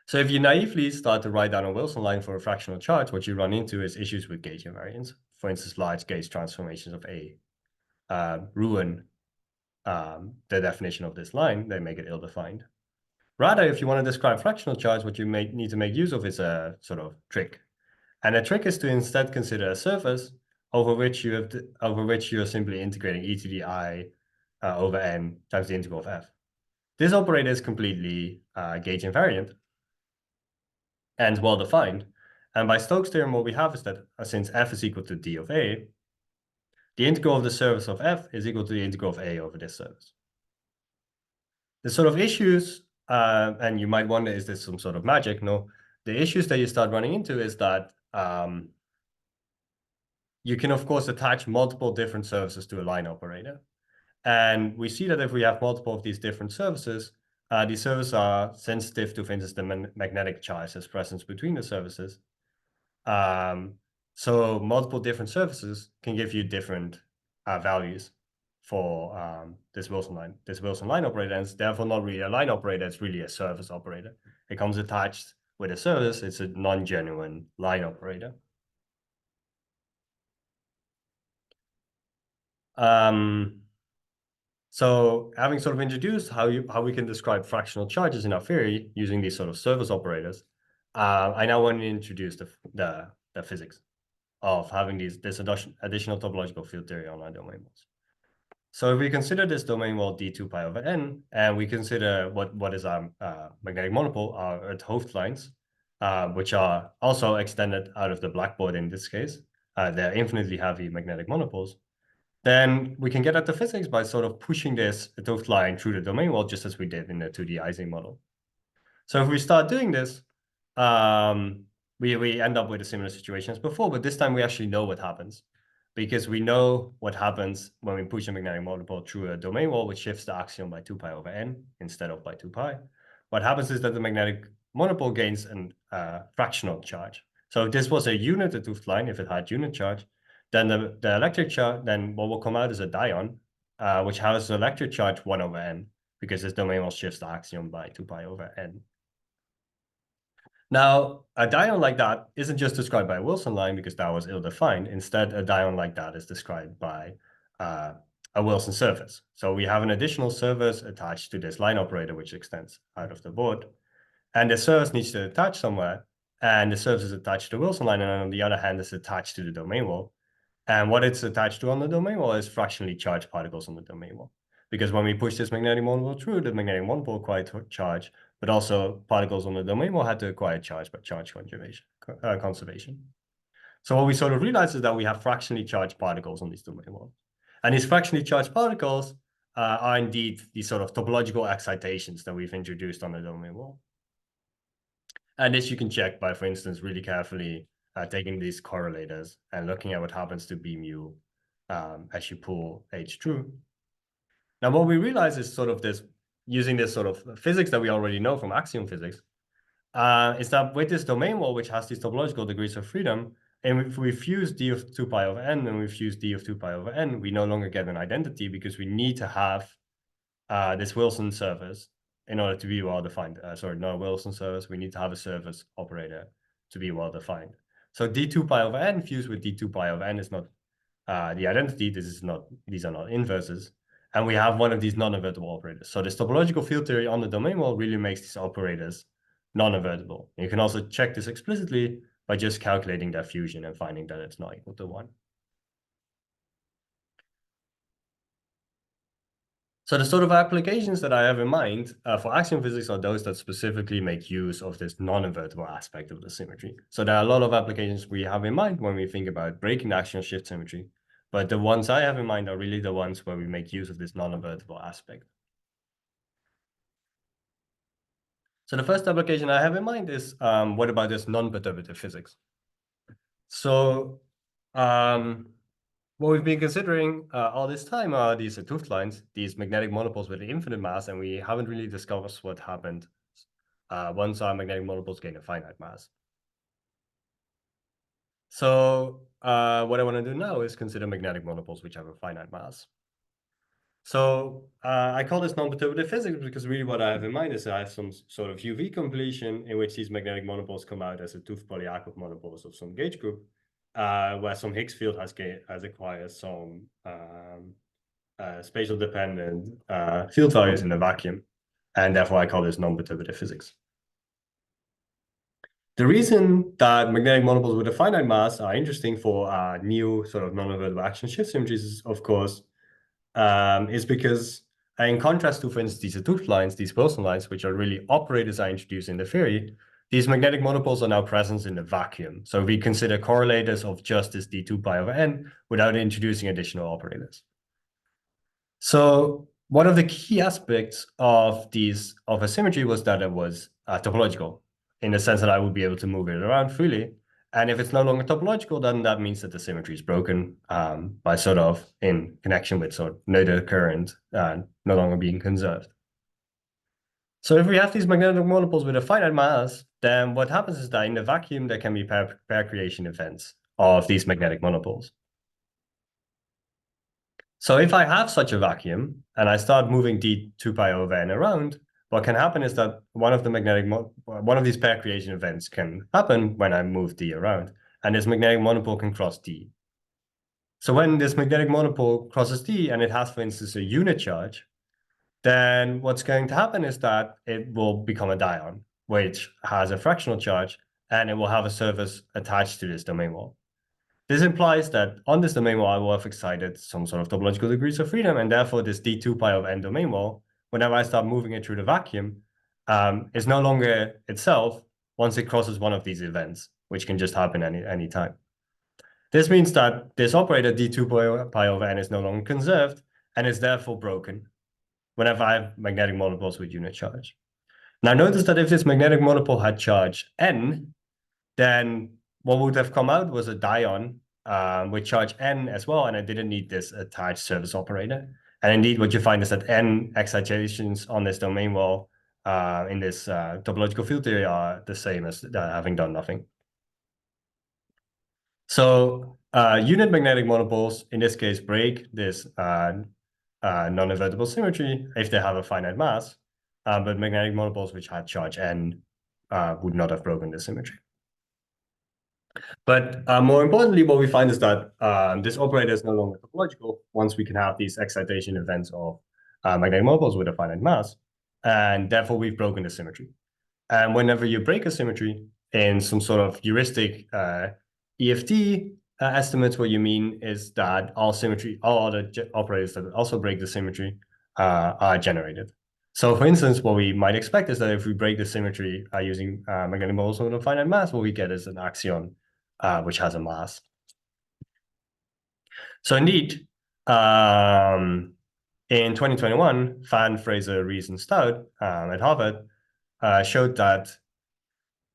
Speaker 1: So if you naively start to write down a Wilson line for a fractional charge, what you run into is issues with gauge invariance. For instance, large gauge transformations of A ruin the definition of this line. They make it ill-defined. Rather, if you want to describe fractional charge, what you need to make use of is a sort of trick. And the trick is to instead consider a surface over which you are simply integrating e to the I over n times the integral of f. This operator is completely gauge invariant and well-defined. And by Stokes' theorem, what we have is that since f is equal to d of a, the integral of the surface of f is equal to the integral of a over this surface. The sort of issues, and you might wonder, is this some sort of magic? No, the issues that you start running into is that you can, of course, attach multiple different surfaces to a line operator. And we see that if we have multiple of these different surfaces, these surfaces are sensitive to, for instance, the magnetic charge that's present between the surfaces. So multiple different surfaces can give you different values for this Wilson line operator, and it's therefore not really a line operator, it's really a surface operator. It comes attached with a surface, it's a non-genuine line operator. So having sort of introduced how we can describe fractional charges in our theory using these sort of surface operators, I now want to introduce the physics of having this additional topological field theory on our domain walls. So if we consider this domain wall d2 pi over n, and we consider what is our magnetic monopole, our Earth hoofd lines, which are also extended out of the blackboard in this case, they're infinitely heavy magnetic monopoles, then we can get at the physics by sort of pushing this hoofd line through the domain wall, just as we did in the 2D Ising model. So if we start doing this, we end up with a similar situation as before, but this time we actually know what happens, because we know what happens when we push a magnetic monopole through a domain wall, which shifts the axion by 2 pi over n instead of by 2 pi. What happens is that the magnetic monopole gains a fractional charge. So if this was a unit hoofd line, if it had unit charge, then the electric charge, then what will come out is a dion, which has the electric charge 1 over n, because this domain wall shifts the axion by 2 pi over n. Now, a dion like that isn't just described by a Wilson line because that was ill-defined. Instead, a dion like that is described by a Wilson surface. So we have an additional surface attached to this line operator, which extends out of the board. And the surface needs to attach somewhere, and the surface is attached to the Wilson line, and on the other hand, it's attached to the domain wall. And what it's attached to on the domain wall is fractionally charged particles on the domain wall. Because when we push this magnetic monopole through, the magnetic monopole acquired charge, but also particles on the domain wall had to acquire charge by charge conservation. So what we sort of realized is that we have fractionally charged particles on these domain walls. And these fractionally charged particles are indeed these sort of topological excitations that we've introduced on the domain wall. And this you can check by, for instance, really carefully taking these correlators and looking at what happens to B mu as you pull H through. Now, what we realize is sort of this, using this sort of physics that we already know from axiom physics, is that with this domain wall, which has these topological degrees of freedom, and if we fuse d of 2 pi over n and we fuse d of 2 pi over n, we no longer get an identity because we need to have this Wilson surface in order to be well-defined. Sorry, not a Wilson surface. We need to have a surface operator to be well-defined. So d2 pi over n fused with d2 pi over n is not the identity. These are not inverses. And we have one of these non-invertible operators. So this topological field theory on the domain wall really makes these operators non-invertible. You can also check this explicitly by just calculating their fusion and finding that it's not equal to 1. So the sort of applications that I have in mind for axiom physics are those that specifically make use of this non-invertible aspect of the symmetry. So there are a lot of applications we have in mind when we think about breaking the axial shift symmetry, but the ones I have in mind are really the ones where we make use of this non-invertible aspect. So the first application I have in mind is what about this non-perturbative physics? So what we've been considering all this time are these hoofd lines, these magnetic monopoles with infinite mass, and we haven't really discovered what happened once our magnetic monopoles gain a finite mass. So what I want to do now is consider magnetic monopoles which have a finite mass. So I call this non-perturbative physics because really what I have in mind is I have some sort of UV completion in which these magnetic monopoles come out as a tooth Polyakov monopoles of some gauge group, where some Higgs field has acquired some spatial dependent field values in the vacuum, and therefore I call this non-perturbative physics. The reason that magnetic monopoles with a finite mass are interesting for new sort of non-invertible action shift symmetries is, of course, is because in contrast to, for instance, these tooth lines, these Wilson lines, which are really operators I introduced in the theory, these magnetic monopoles are now present in the vacuum. So we consider correlators of just this d2 pi over n without introducing additional operators. So one of the key aspects of a symmetry was that it was topological, in the sense that I would be able to move it around freely. And if it's no longer topological, then that means that the symmetry is broken by sort of in connection with sort of neutral current no longer being conserved. So if we have these magnetic monopoles with a finite mass, then what happens is that in the vacuum, there can be pair creation events of these magnetic monopoles. So if I have such a vacuum and I start moving d2 pi over n around, what can happen is that one of these pair creation events can happen when I move d around, and this magnetic monopole can cross d. So when this magnetic monopole crosses d and it has, for instance, a unit charge, then what's going to happen is that it will become a dion, which has a fractional charge, and it will have a surface attached to this domain wall. This implies that on this domain wall, I will have excited some sort of topological degrees of freedom, and therefore this d2 pi of n domain wall, whenever I start moving it through the vacuum, is no longer itself once it crosses one of these events, which can just happen any time. This means that this operator d2 pi over n is no longer conserved and is therefore broken whenever I have magnetic monopoles with unit charge. Now notice that if this magnetic monopole had charge n, then what would have come out was a dion with charge n as well, and I didn't need this attached surface operator. And indeed, what you find is that n excitations on this domain wall in this topological field theory are the same as having done nothing. So unit magnetic monopoles, in this case, break this non-invertible symmetry if they have a finite mass, but magnetic monopoles which had charge n would not have broken the symmetry. But more importantly, what we find is that this operator is no longer topological once we can have these excitation events of magnetic monopoles with a finite mass, and therefore we've broken the symmetry. And whenever you break a symmetry in some sort of heuristic EFT estimates, what you mean is that all other operators that also break the symmetry are generated. So for instance, what we might expect is that if we break the symmetry using magnetic monopoles with a finite mass, what we get is an axion which has a mass. So indeed, in 2021, Fan, Fraser, Rees, and Stout at Harvard showed that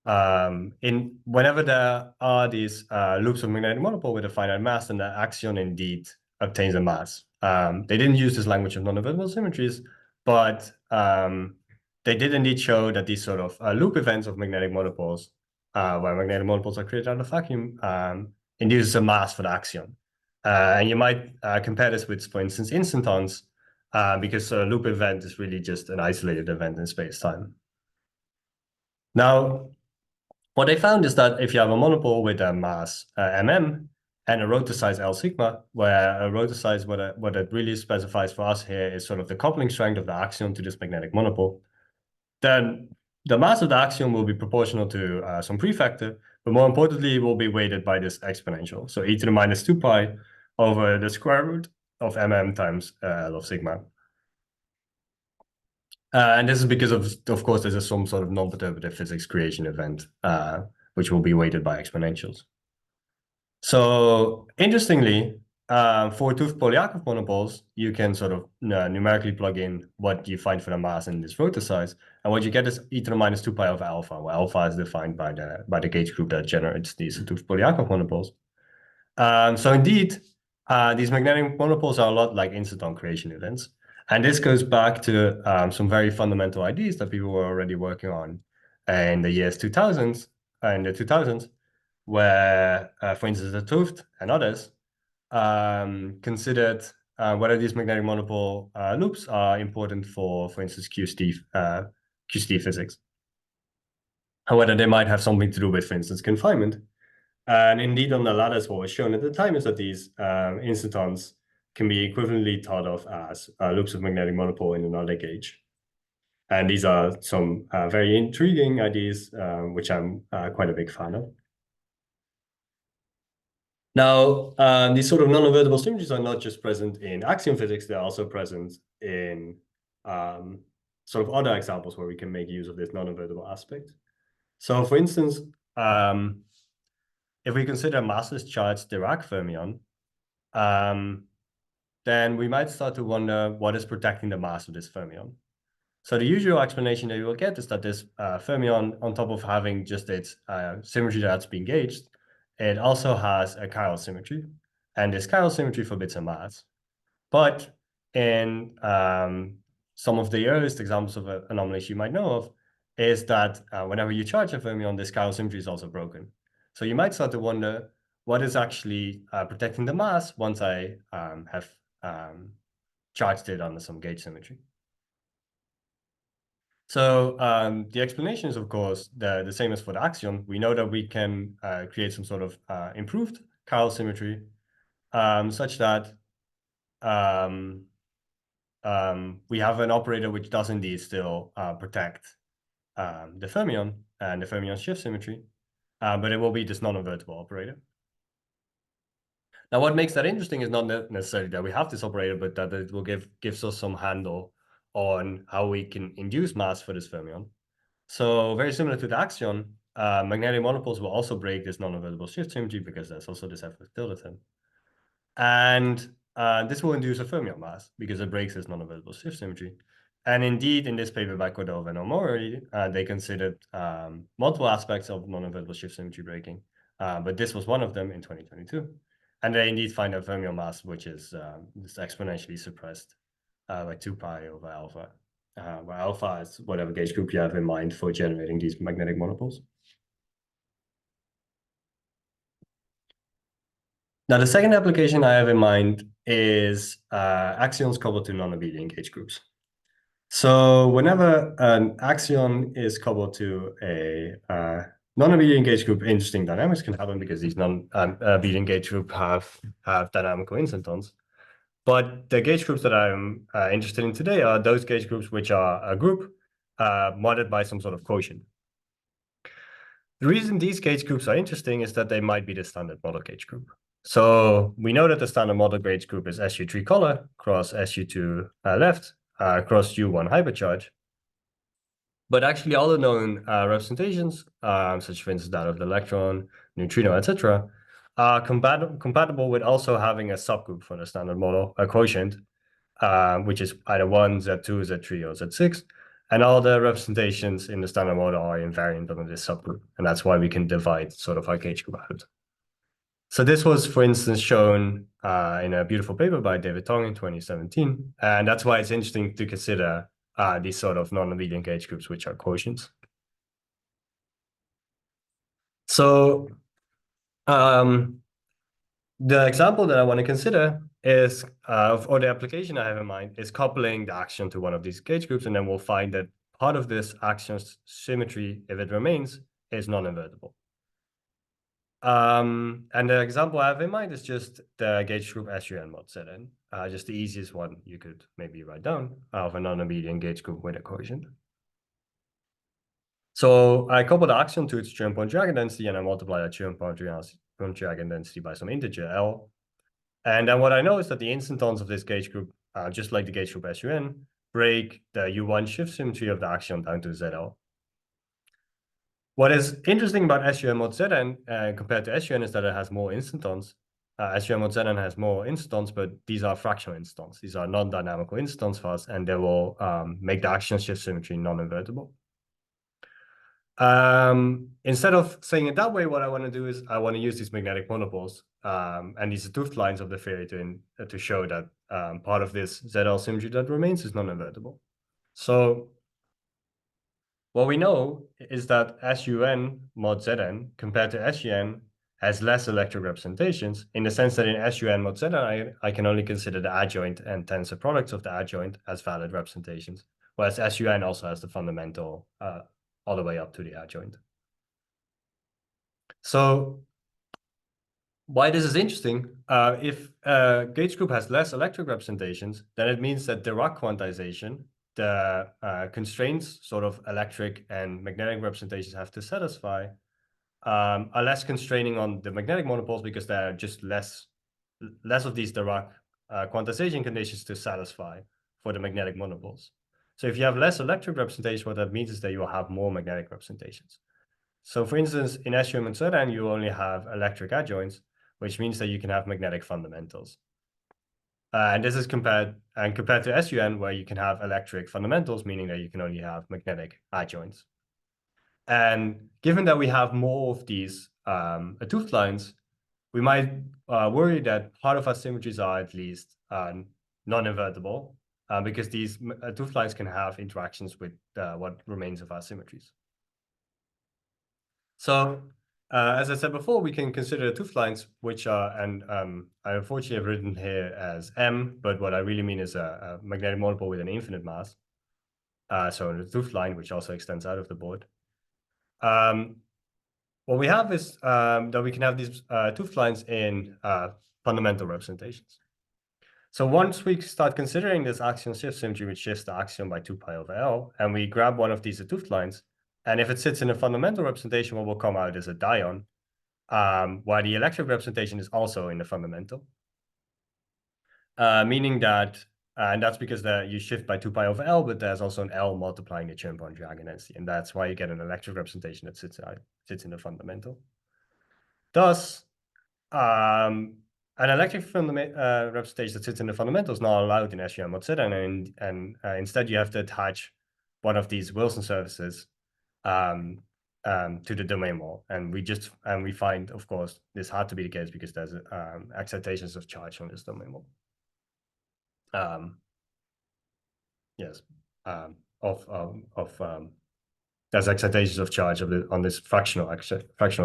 Speaker 1: whenever there are these loops of magnetic monopole with a finite mass, then the axion indeed obtains a mass. They didn't use this language of non-invertible symmetries, but they did indeed show that these sort of loop events of magnetic monopoles, where magnetic monopoles are created out of vacuum, induces a mass for the axion. And you might compare this with, for instance, instantons, because a loop event is really just an isolated event in space-time. Now, what they found is that if you have a monopole with a mass mm and a rotor size L sigma, where a rotor size, what it really specifies for us here is sort of the coupling strength of the axion to this magnetic monopole, then the mass of the axion will be proportional to some prefactor, but more importantly, it will be weighted by this exponential. So e to the minus 2 pi over the square root of mm times L of sigma. And this is because of course, there's some sort of non-perturbative physics creation event, which will be weighted by exponentials. So interestingly, for tooth Polyakov monopoles, you can sort of numerically plug in what you find for the mass in this rotor size, and what you get is e to the minus 2 pi of alpha, where alpha is defined by the gauge group that generates these tooth Polyakov monopoles. So indeed, these magnetic monopoles are a lot like instanton creation events. And this goes back to some very fundamental ideas that people were already working on in the years 2000s, where, for instance, the Tooft and others considered whether these magnetic monopole loops are important for instance, QST physics, and whether they might have something to do with, for instance, confinement. And indeed, on the latter, what was shown at the time is that these instantons can be equivalently thought of as loops of magnetic monopole in another gauge. And these are some very intriguing ideas, which I'm quite a big fan of. Now, these sort of non-invertible symmetries are not just present in axion physics, they're also present in sort of other examples where we can make use of this non-invertible aspect. So for instance, if we consider massless charged Dirac fermion, then we might start to wonder what is protecting the mass of this fermion. So the usual explanation that you will get is that this fermion, on top of having just its symmetry that's being gauged, it also has a chiral symmetry, and this chiral symmetry forbids a mass. But in some of the earliest examples of anomalies you might know of is that whenever you charge a fermion, this chiral symmetry is also broken. So you might start to wonder what is actually protecting the mass once I have charged it under some gauge symmetry. So the explanation is, of course, the same as for the axion. We know that we can create some sort of improved chiral symmetry such that we have an operator which does indeed still protect the fermion and the fermion shift symmetry, but it will be this non-invertible operator. Now, what makes that interesting is not necessarily that we have this operator, but that it will gives us some handle on how we can induce mass for this fermion. So very similar to the axion, magnetic monopoles will also break this non-invertible shift symmetry because there's also this F with tilde term. And this will induce a fermion mass because it breaks this non-invertible shift symmetry. And indeed, in this paper by Cordova and Omori, they considered multiple aspects of non-invertible shift symmetry breaking, but this was one of them in 2022. And they indeed find a fermion mass, which is exponentially suppressed by 2 pi over alpha, where alpha is whatever gauge group you have in mind for generating these magnetic monopoles. Now, the second application I have in mind is axions coupled to non-abelian gauge groups. So whenever an axion is coupled to a non-abelian gauge group, interesting dynamics can happen because these non-abelian gauge groups have dynamical instantons. But the gauge groups that I'm interested in today are those gauge groups which are a group modded by some sort of quotient. The reason these gauge groups are interesting is that they might be the standard model gauge group. So we know that the standard model gauge group is SU3 color cross SU2 left cross U1 hypercharge. But actually all the known representations, such for instance that of the electron, neutrino, etc., are compatible with also having a subgroup for the standard model, a quotient, which is either 1, Z2, Z3, or Z6. And all the representations in the standard model are invariant under this subgroup. And that's why we can divide sort of our gauge group out. So this was, for instance, shown in a beautiful paper by David Tong in 2017. And that's why it's interesting to consider these sort of non-abelian gauge groups, which are quotients. So the example that I want to consider is, or the application I have in mind, is coupling the axion to one of these gauge groups, and then we'll find that part of this axion's symmetry, if it remains, is non-invertible. And the example I have in mind is just the gauge group SUN mod Zn, just the easiest one you could maybe write down of a non-abelian gauge group with a quotient. So I couple the axion to its germ point eigendensity, and I multiply that germ point eigendensity by some integer L. And then what I know is that the instantons of this gauge group, just like the gauge group SUN, break the U1 shift symmetry of the axion down to ZL. What is interesting about SUN mod Zn compared to SUN is that it has more instantons. SUN mod Zn has more instantons, but these are fractional instantons. These are non-dynamical instantons for us, and they will make the axion shift symmetry non-invertible. Instead of saying it that way, what I want to do is I want to use these magnetic monopoles and these toothed lines of the theory to show that part of this ZL symmetry that remains is non-invertible. So what we know is that SUN mod Zn compared to SUN has less electric representations, in the sense that in SUN mod ZN, I can only consider the adjoint and tensor products of the adjoint as valid representations, whereas SUN also has the fundamental all the way up to the adjoint. So why this is interesting, if a gauge group has less electric representations, then it means that Dirac quantization, the constraints sort of electric and magnetic representations have to satisfy, are less constraining on the magnetic monopoles because there are just less of these Dirac quantization conditions to satisfy for the magnetic monopoles. So if you have less electric representation, what that means is that you will have more magnetic representations. So for instance, in SUM and ZN, you only have electric adjoints, which means that you can have magnetic fundamentals. And this is compared to SUN, where you can have electric fundamentals, meaning that you can only have magnetic adjoints. And given that we have more of these toothed lines, we might worry that part of our symmetries are at least non-invertible, because these toothed lines can have interactions with what remains of our symmetries. So as I said before, we can consider toothed lines, which are, and I unfortunately have written here as M, but what I really mean is a magnetic monopole with an infinite mass. So a toothed line, which also extends out of the board. What we have is that we can have these toothed lines in fundamental representations. So once we start considering this axion shift symmetry, which shifts the axion by 2 pi over L, and we grab one of these toothed lines, and if it sits in a fundamental representation, what will come out is a dion, while the electric representation is also in the fundamental. Meaning that, and that's because you shift by 2 pi over L, but there's also an L multiplying the Chern-Bond diagonal density, and that's why you get an electric representation that sits in the fundamental. Thus, an electric representation that sits in the fundamental is not allowed in SUM mod ZN, and instead you have to attach one of these Wilson surfaces to the domain wall, and we find, of course, this had to be the case because there's excitations of charge on this domain wall. Yes, there's excitations of charge on this fractional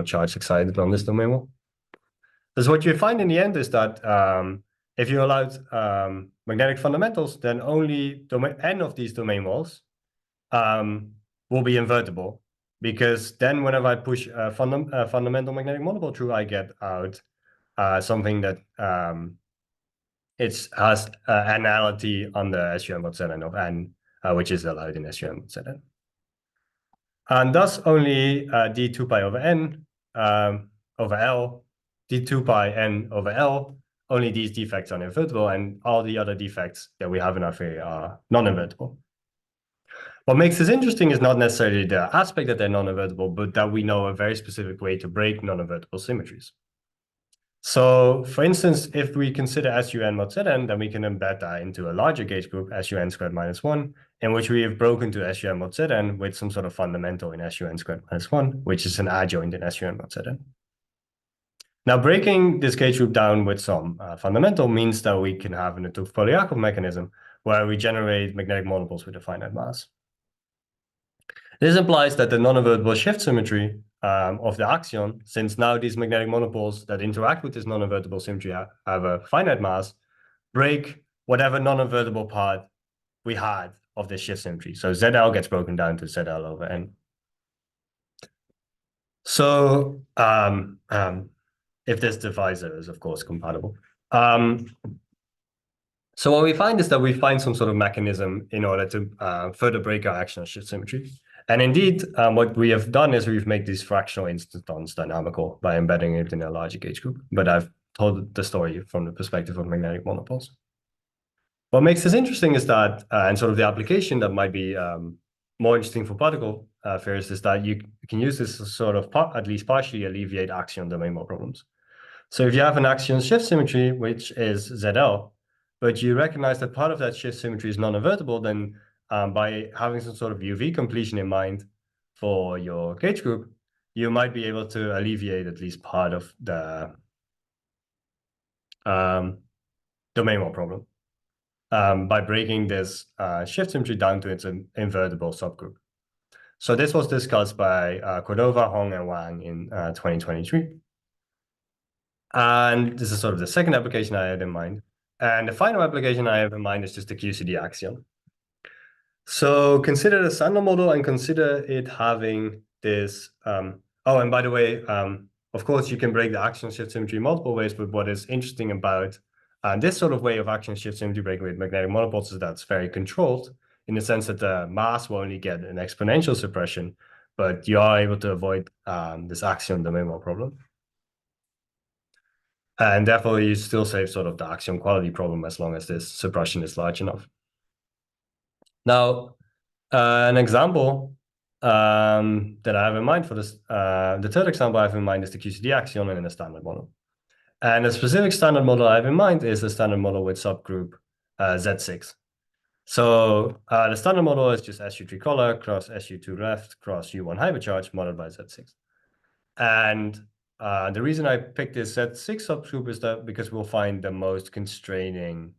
Speaker 1: charge excited on this domain wall. So what you find in the end is that if you allowed magnetic fundamentals, then only n of these domain walls will be invertible, because then whenever I push a fundamental magnetic monopole through, I get out something that has anality on the SUM mod ZN of n, which is allowed in SUM mod ZN. And thus only d2 pi over n over L, d2 pi n over L, only these defects are invertible, and all the other defects that we have in our theory are non-invertible. What makes this interesting is not necessarily the aspect that they're non-invertible, but that we know a very specific way to break non-invertible symmetries. So, for instance, if we consider SUN mod ZN, then we can embed that into a larger gauge group, SUN squared minus 1, in which we have broken to SUN mod ZN with some sort of fundamental in SUN squared minus 1, which is an adjoint in SUN mod ZN. Now, breaking this gauge group down with some fundamental means that we can have an Polyakov mechanism where we generate magnetic monopoles with a finite mass. This implies that the non-invertible shift symmetry of the axion, since now these magnetic monopoles that interact with this non-invertible symmetry have a finite mass, break whatever non-invertible part we had of this shift symmetry. So ZL gets broken down to ZL over N. So if this divisor is, of course, compatible. So what we find is that we find some sort of mechanism in order to further break our axial shift symmetry. And indeed, what we have done is we've made these fractional instantons dynamical by embedding it in a larger gauge group. But I've told the story from the perspective of magnetic monopoles. What makes this interesting is that, and sort of the application that might be more interesting for particle theorists, is that you can use this to sort of at least partially alleviate axion domain mode problems. So if you have an axion shift symmetry, which is ZL, but you recognize that part of that shift symmetry is non-invertible, then by having some sort of UV completion in mind for your gauge group, you might be able to alleviate at least part of the domain mode problem by breaking this shift symmetry down to its invertible subgroup. So this was discussed by Cordova, Hong, and Wang in 2023. And this is sort of the second application I had in mind. And the final application I have in mind is just the QCD axion. So consider the standard model and consider it having this. Oh, and by the way, of course, you can break the axion shift symmetry multiple ways, but what is interesting about this sort of way of axion shift symmetry breaking with magnetic monopoles is that it's very controlled in the sense that the mass will only get an exponential suppression, but you are able to avoid this axion domain wall problem. And therefore, you still save sort of the axion quality problem as long as this suppression is large enough. Now, an example that I have in mind for this, the third example I have in mind is the QCD axion in a standard model. And the specific standard model I have in mind is the standard model with subgroup Z6. So the standard model is just SU3 color cross SU2 left cross U1 hypercharge modeled by Z6. And the reason I picked this Z6 subgroup is that because we'll find the most constraining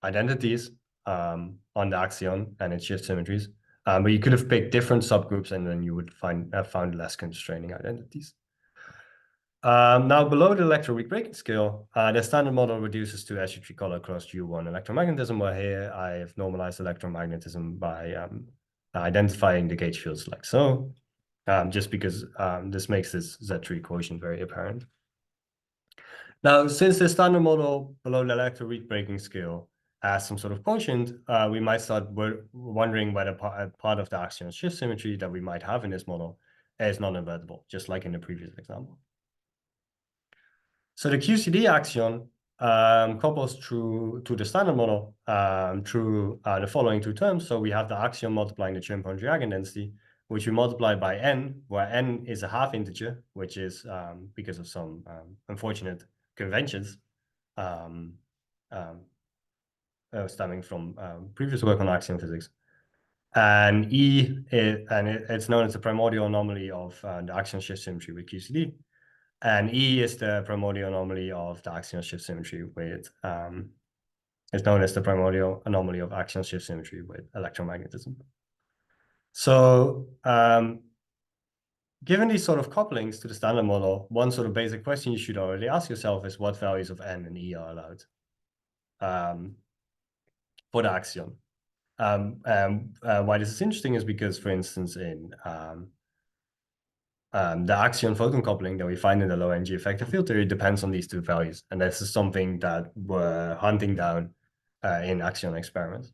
Speaker 1: identities on the axion and its shift symmetries. But you could have picked different subgroups and then you would have found less constraining identities. Now, below the electroweak breaking scale, the standard model reduces to SU3 color cross U1 electromagnetism, where here I have normalized electromagnetism by identifying the gauge fields like so, just because this makes this Z3 quotient very apparent. Now, since the standard model below the electroweak breaking scale has some sort of quotient, we might start wondering whether part of the axion shift symmetry that we might have in this model is non-invertible, just like in the previous example. So the QCD axion couples through to the standard model through the following two terms. So we have the axion multiplying the Chermpondry eigendensity, which we multiply by n, where n is a half integer, which is because of some unfortunate conventions stemming from previous work on axion physics. And it's known as the primordial anomaly of the axion shift symmetry with QCD. And E is the primordial anomaly of the axion shift symmetry with, it's known as the primordial anomaly of axion shift symmetry with electromagnetism. So given these sort of couplings to the standard model, one sort of basic question you should already ask yourself is what values of N and E are allowed for the axion. Why this is interesting is because, for instance, in the axion photon coupling that we find in the low energy effective field theory depends on these two values. And this is something that we're hunting down in axion experiments.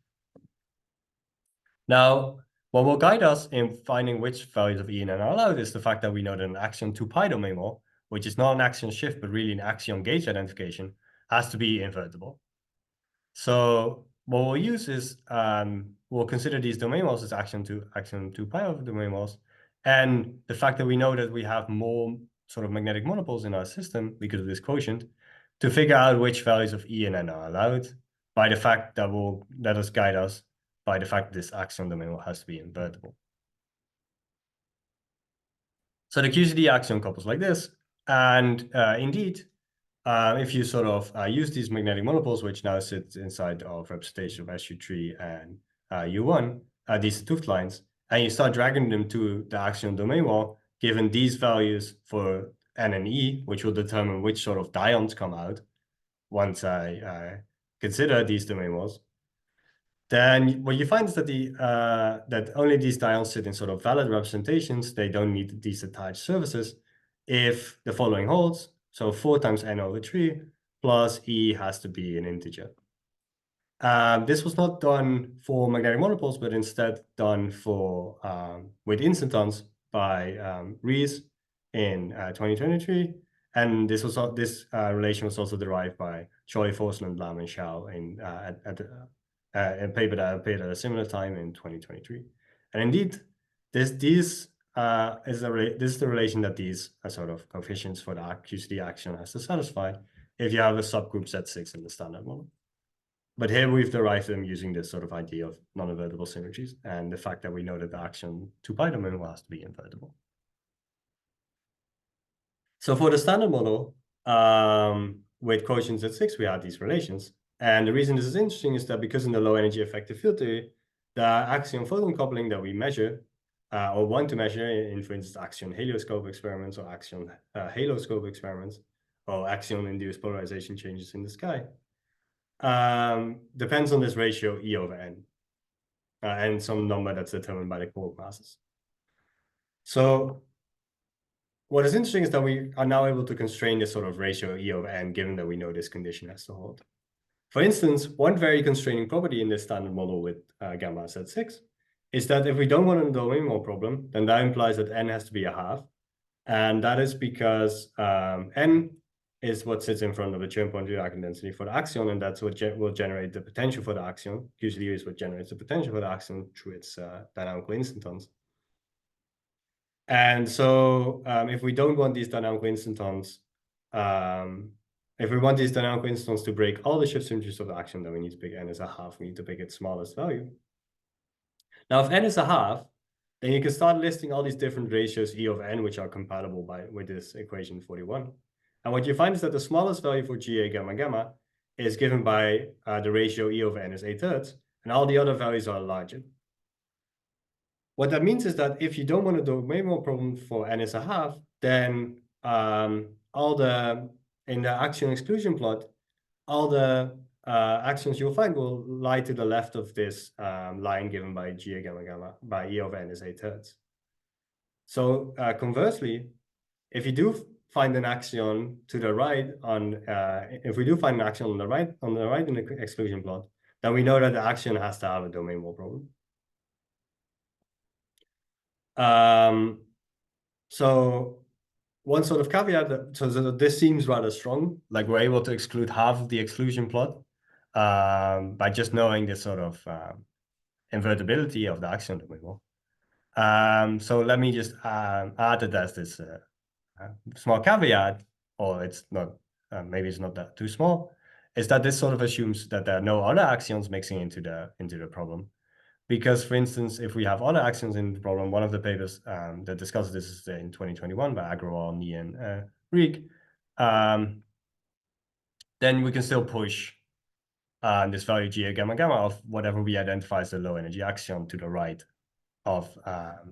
Speaker 1: Now, what will guide us in finding which values of E and N are allowed is the fact that we know that an axion 2-pi domain wall, which is not an axion shift, but really an axion gauge identification, has to be invertible. So what we'll use is we'll consider these domain walls as axion 2-pi of domain walls. And the fact that we know that we have more sort of magnetic monopoles in our system because of this quotient, to figure out which values of E and N are allowed by the fact that will let us guide us by the fact that this axion domain wall has to be invertible. So the QCD axion couples like this. And indeed, if you sort of use these magnetic monopoles, which now sit inside of representation of SU3 and U1, these toothed lines, and you start dragging them to the axion domain wall, given these values for N and E, which will determine which sort of dions come out once I consider these domain walls, then what you find is that that only these dions sit in sort of valid representations. They don't need these attached surfaces if the following holds. So 4 times n over 3 plus E has to be an integer. This was not done for magnetic monopoles, but instead done for with instantons by Rees in 2023. And this relation was also derived by Choi, Forsland, Lam, and Shao in a paper that appeared at a similar time in 2023. And indeed, this is the relation that these sort of coefficients for the QCD axion has to satisfy if you have a subgroup Z6 in the standard model. But here we've derived them using this sort of idea of non-invertible symmetries and the fact that we know that the axion 2-pi domain has to be invertible. So for the standard model, with quotients Z6, we have these relations. And the reason this is interesting is that because in the low energy effective field theory, the axion photon coupling that we measure or want to measure in, for instance, axion helioscope experiments or axion haloscope experiments, or axion-induced polarization changes in the sky, depends on this ratio E over N, and some number that's determined by the quark masses. So what is interesting is that we are now able to constrain this sort of ratio E over N, given that we know this condition has to hold. For instance, one very constraining property in this standard model with gamma Z6 is that if we don't want a domain wall problem, then that implies that N has to be a half. And that is because N is what sits in front of the Chern point reactant density for the axion, and that's what will generate the potential for the axion. Usually is what generates the potential for the axion through its dynamical instantons. And so if we don't want these dynamical instantons, if we want these dynamical instantons to break all the shift symmetries of the axion, then we need to pick N as a half. We need to pick its smallest value. Now, if N is a half, then you can start listing all these different ratios E of N, which are compatible with this equation 41. And what you find is that the smallest value for GA gamma gamma is given by the ratio E over N is 8/3, and all the other values are larger. What that means is that if you don't want a domain wall problem for N is a half, then in the axion exclusion plot, all the actions you'll find will lie to the left of this line given by GA gamma gamma by E of N is 8/3. So conversely, if you do find an axion to the right if we do find an axion on the right in the exclusion plot, then we know that the axion has to have a domain wall problem. So one sort of caveat, so this seems rather strong, like we're able to exclude half of the exclusion plot by just knowing this sort of invertibility of the axion domain wall. So let me just add that as this small caveat, or it's not, maybe it's not that too small, is that this sort of assumes that there are no other axions mixing into the problem. Because, for instance, if we have other axions in the problem, one of the papers that discusses this is in 2021 by Agrawal, Ni, and Reek, then we can still push this value GA gamma gamma of whatever we identify as the low energy axion to the right of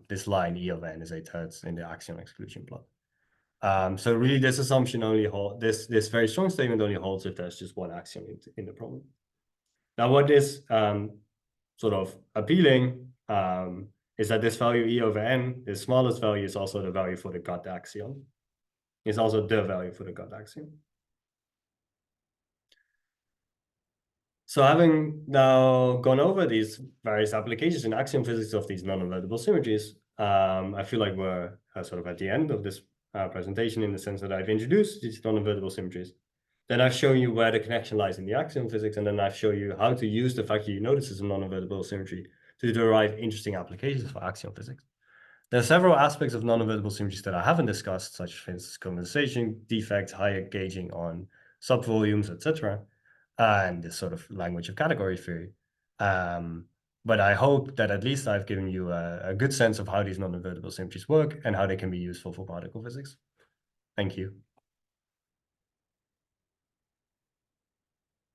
Speaker 1: this line E of N is 8/3 in the axion exclusion plot. So really, this assumption only holds, this very strong statement only holds if there's just one axion in the problem. Now, what is sort of appealing is that this value E over N, the smallest value, is also the value for the gut axion. It's also the value for the gut axion. So having now gone over these various applications in axion physics of these non-invertible symmetries, I feel like we're sort of at the end of this presentation, in the sense that I've introduced these non-invertible symmetries. Then I've shown you where the connection lies in the axion physics, and then I've shown you how to use the fact that you notice it's a non-invertible symmetry to derive interesting applications for axion physics. There are several aspects of non-invertible symmetries that I haven't discussed, such as, for instance, condensation defects, higher gauging on subvolumes, etc., and this sort of language of category theory. But I hope that at least I've given you a good sense of how these non-invertible symmetries work and how they can be useful for particle physics. Thank you.